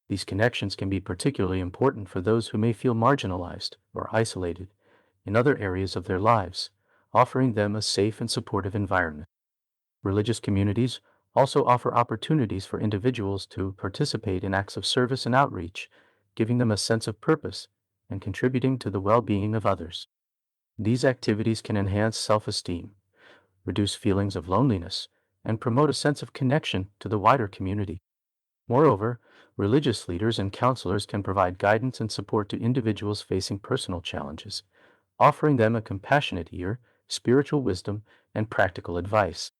These connections can be particularly important for those who may feel marginalized or isolated in other areas of their lives, offering them a safe and supportive environment. Religious communities also offer opportunities for individuals to participate in acts of service and outreach, giving them a sense of purpose and contributing to the well being of others. These activities can enhance self esteem, reduce feelings of loneliness, and promote a sense of connection to the wider community. Moreover, religious leaders and counselors can provide guidance and support to individuals facing personal challenges, offering them a compassionate ear, spiritual wisdom, and practical advice.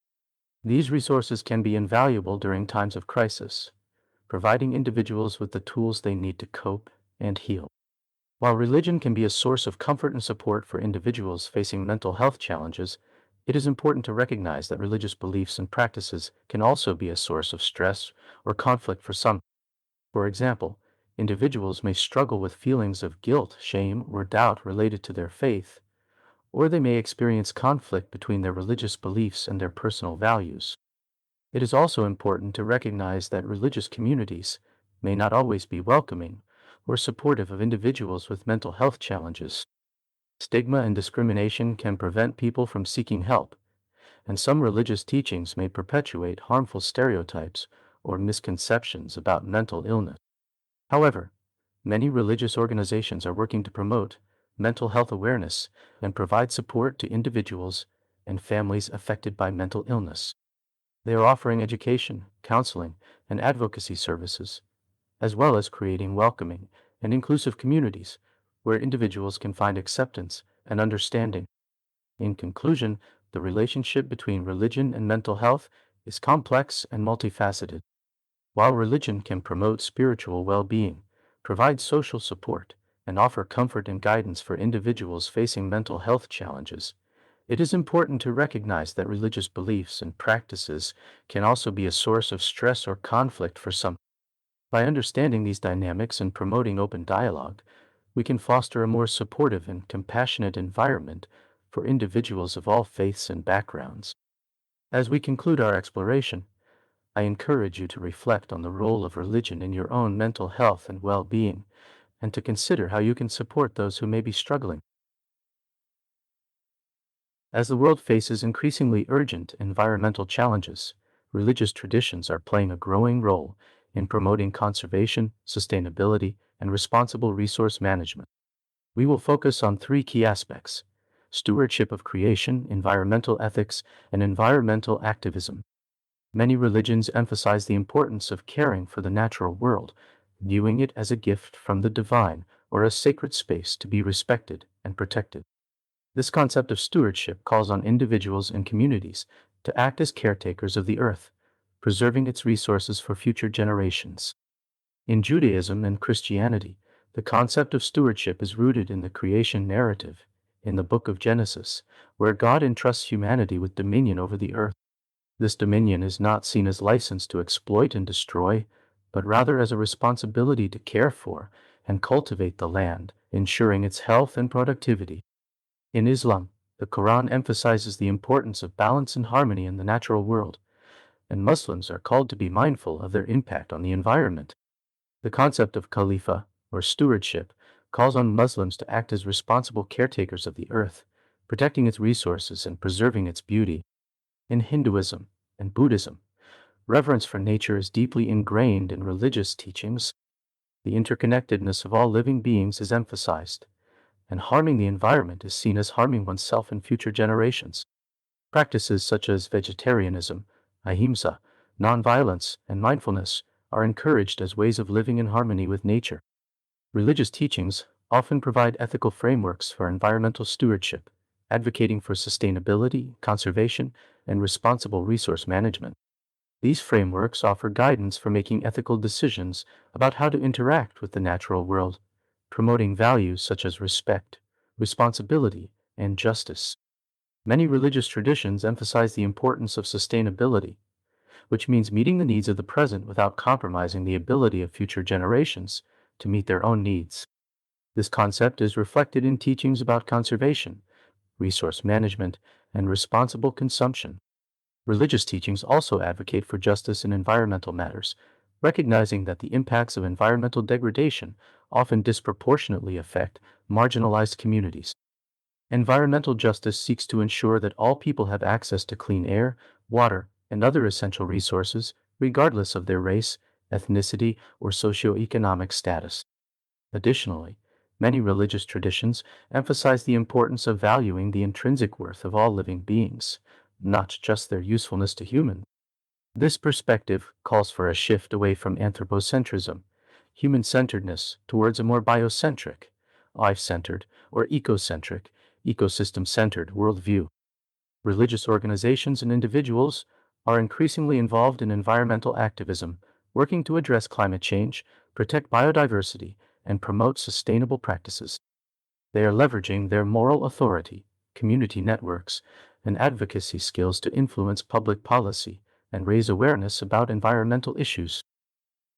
These resources can be invaluable during times of crisis, providing individuals with the tools they need to cope and heal. While religion can be a source of comfort and support for individuals facing mental health challenges, it is important to recognize that religious beliefs and practices can also be a source of stress or conflict for some. For example, individuals may struggle with feelings of guilt, shame, or doubt related to their faith, or they may experience conflict between their religious beliefs and their personal values. It is also important to recognize that religious communities may not always be welcoming or supportive of individuals with mental health challenges. Stigma and discrimination can prevent people from seeking help, and some religious teachings may perpetuate harmful stereotypes or misconceptions about mental illness. However, many religious organizations are working to promote mental health awareness and provide support to individuals and families affected by mental illness. They are offering education, counseling, and advocacy services, as well as creating welcoming and inclusive communities where individuals can find acceptance and understanding. In conclusion, the relationship between religion and mental health is complex and multifaceted. While religion can promote spiritual well being, provide social support, and offer comfort and guidance for individuals facing mental health challenges, it is important to recognize that religious beliefs and practices can also be a source of stress or conflict for some. By understanding these dynamics and promoting open dialogue, we can foster a more supportive and compassionate environment for individuals of all faiths and backgrounds. As we conclude our exploration, I encourage you to reflect on the role of religion in your own mental health and well being, and to consider how you can support those who may be struggling. As the world faces increasingly urgent environmental challenges, religious traditions are playing a growing role in promoting conservation, sustainability, and responsible resource management. We will focus on three key aspects: stewardship of creation, environmental ethics, and environmental activism. Many religions emphasize the importance of caring for the natural world, viewing it as a gift from the divine or a sacred space to be respected and protected. This concept of stewardship calls on individuals and communities to act as caretakers of the earth, preserving its resources for future generations. In Judaism and Christianity, the concept of stewardship is rooted in the creation narrative in the book of Genesis, where God entrusts humanity with dominion over the earth. This dominion is not seen as license to exploit and destroy, but rather as a responsibility to care for and cultivate the land, ensuring its health and productivity. In Islam, the Quran emphasizes the importance of balance and harmony in the natural world, and Muslims are called to be mindful of their impact on the environment. The concept of Khalifa, or stewardship, calls on Muslims to act as responsible caretakers of the earth, protecting its resources and preserving its beauty. In Hinduism and Buddhism, reverence for nature is deeply ingrained in religious teachings. The interconnectedness of all living beings is emphasized, and harming the environment is seen as harming oneself and future generations. Practices such as vegetarianism, ahimsa, nonviolence, and mindfulness are encouraged as ways of living in harmony with nature. Religious teachings often provide ethical frameworks for environmental stewardship, advocating for sustainability, conservation, and responsible resource management. These frameworks offer guidance for making ethical decisions about how to interact with the natural world, promoting values such as respect, responsibility, and justice. Many religious traditions emphasize the importance of sustainability, which means meeting the needs of the present without compromising the ability of future generations to meet their own needs. This concept is reflected in teachings about conservation, resource management, and responsible consumption. Religious teachings also advocate for justice in environmental matters, recognizing that the impacts of environmental degradation often disproportionately affect marginalized communities. Environmental justice seeks to ensure that all people have access to clean air, water, and other essential resources, regardless of their race, ethnicity, or socioeconomic status. Additionally, many religious traditions emphasize the importance of valuing the intrinsic worth of all living beings, not just their usefulness to humans. This perspective calls for a shift away from anthropocentrism, human centeredness, towards a more biocentric, life centered, or ecocentric, ecosystem centered worldview. Religious organizations and individuals are increasingly involved in environmental activism, working to address climate change, protect biodiversity, and promote sustainable practices. They are leveraging their moral authority, community networks, and advocacy skills to influence public policy and raise awareness about environmental issues.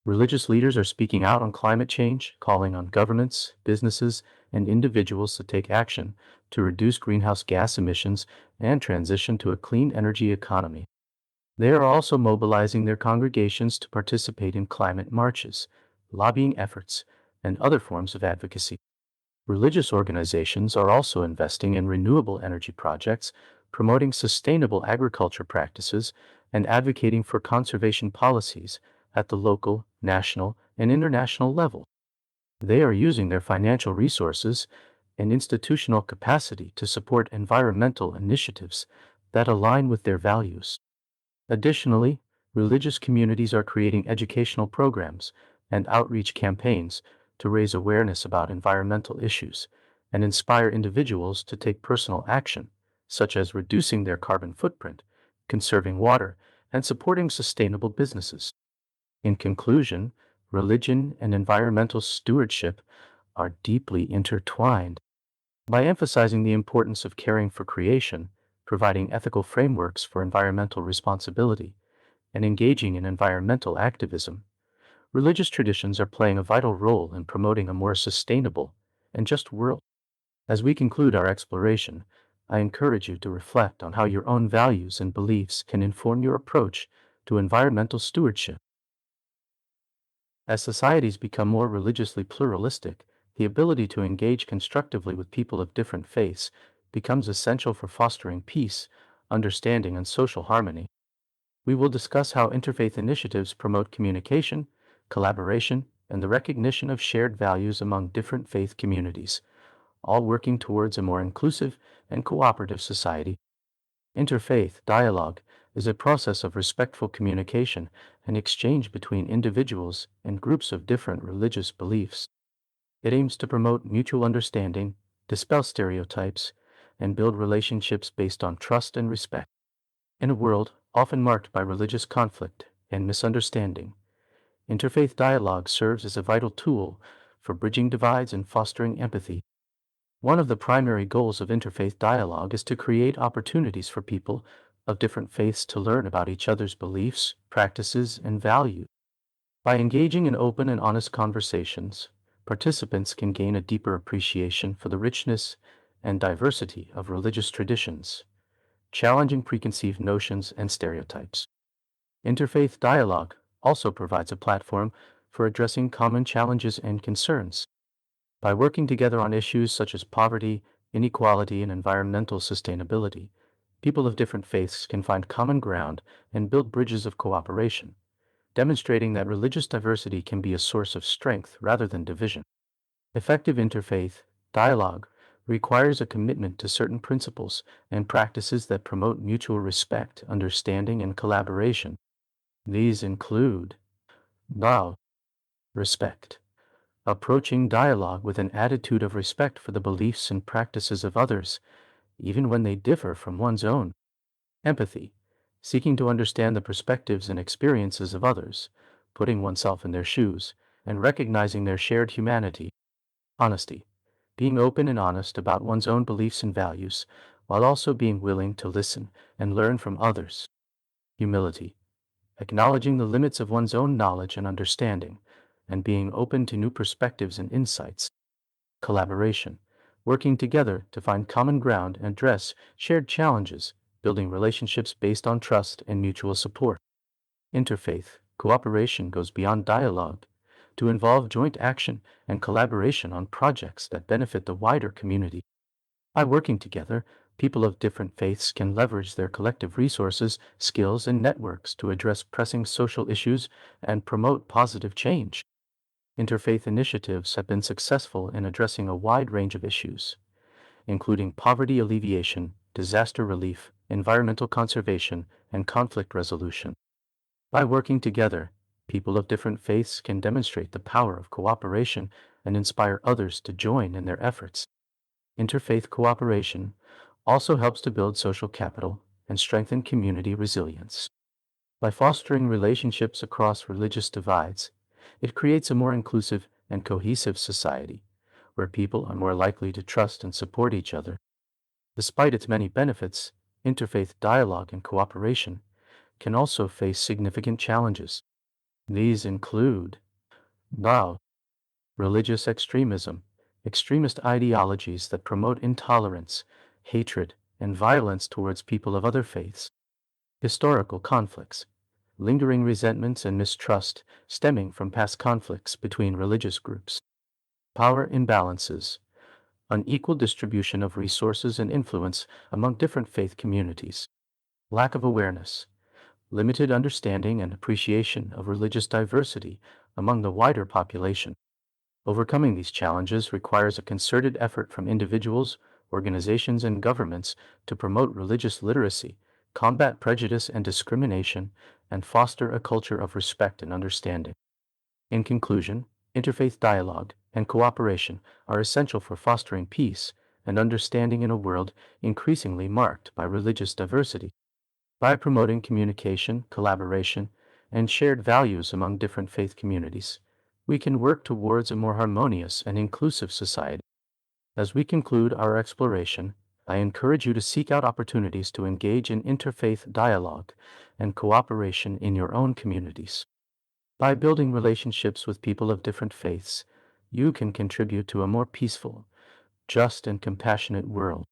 Religious leaders are speaking out on climate change, calling on governments, businesses, and individuals to take action to reduce greenhouse gas emissions and transition to a clean energy economy. They are also mobilizing their congregations to participate in climate marches, lobbying efforts, and other forms of advocacy. Religious organizations are also investing in renewable energy projects, promoting sustainable agriculture practices, and advocating for conservation policies at the local, national, and international level. They are using their financial resources and institutional capacity to support environmental initiatives that align with their values. Additionally, religious communities are creating educational programs and outreach campaigns to raise awareness about environmental issues and inspire individuals to take personal action, such as reducing their carbon footprint, conserving water, and supporting sustainable businesses. In conclusion, religion and environmental stewardship are deeply intertwined. By emphasizing the importance of caring for creation, providing ethical frameworks for environmental responsibility, and engaging in environmental activism, religious traditions are playing a vital role in promoting a more sustainable and just world. As we conclude our exploration, I encourage you to reflect on how your own values and beliefs can inform your approach to environmental stewardship. As societies become more religiously pluralistic, the ability to engage constructively with people of different faiths becomes essential for fostering peace, understanding, and social harmony. We will discuss how interfaith initiatives promote communication, collaboration, and the recognition of shared values among different faith communities, all working towards a more inclusive and cooperative society. Interfaith dialogue is a process of respectful communication and exchange between individuals and groups of different religious beliefs. It aims to promote mutual understanding, dispel stereotypes, and build relationships based on trust and respect. In a world often marked by religious conflict and misunderstanding, interfaith dialogue serves as a vital tool for bridging divides and fostering empathy. One of the primary goals of interfaith dialogue is to create opportunities for people of different faiths to learn about each other's beliefs, practices, and values. By engaging in open and honest conversations, participants can gain a deeper appreciation for the richness and diversity of religious traditions, challenging preconceived notions and stereotypes. Interfaith dialogue also provides a platform for addressing common challenges and concerns. By working together on issues such as poverty, inequality, and environmental sustainability, People of different faiths can find common ground and build bridges of cooperation, demonstrating that religious diversity can be a source of strength rather than division. Effective interfaith dialogue requires a commitment to certain principles and practices that promote mutual respect, understanding, and collaboration. These include Tao, respect, approaching dialogue with an attitude of respect for the beliefs and practices of others, even when they differ from one's own. Empathy, seeking to understand the perspectives and experiences of others, putting oneself in their shoes, and recognizing their shared humanity. Honesty, being open and honest about one's own beliefs and values, while also being willing to listen and learn from others. Humility, acknowledging the limits of one's own knowledge and understanding, and being open to new perspectives and insights. Collaboration, working together to find common ground and address shared challenges, building relationships based on trust and mutual support. Interfaith cooperation goes beyond dialogue to involve joint action and collaboration on projects that benefit the wider community. By working together, people of different faiths can leverage their collective resources, skills, and networks to address pressing social issues and promote positive change. Interfaith initiatives have been successful in addressing a wide range of issues, including poverty alleviation, disaster relief, environmental conservation, and conflict resolution. By working together, people of different faiths can demonstrate the power of cooperation and inspire others to join in their efforts. Interfaith cooperation also helps to build social capital and strengthen community resilience. By fostering relationships across religious divides, it creates a more inclusive and cohesive society where people are more likely to trust and support each other. Despite its many benefits, interfaith dialogue and cooperation can also face significant challenges. These include Lao, religious extremism, extremist ideologies that promote intolerance, hatred, and violence towards people of other faiths. Historical conflicts, lingering resentments and mistrust stemming from past conflicts between religious groups. Power imbalances, unequal distribution of resources and influence among different faith communities. Lack of awareness, limited understanding and appreciation of religious diversity among the wider population. Overcoming these challenges requires a concerted effort from individuals, organizations, and governments to promote religious literacy, combat prejudice and discrimination, and foster a culture of respect and understanding. In conclusion, interfaith dialogue and cooperation are essential for fostering peace and understanding in a world increasingly marked by religious diversity. By promoting communication, collaboration, and shared values among different faith communities, we can work towards a more harmonious and inclusive society. As we conclude our exploration, I encourage you to seek out opportunities to engage in interfaith dialogue and cooperation in your own communities. By building relationships with people of different faiths, you can contribute to a more peaceful, just, and compassionate world.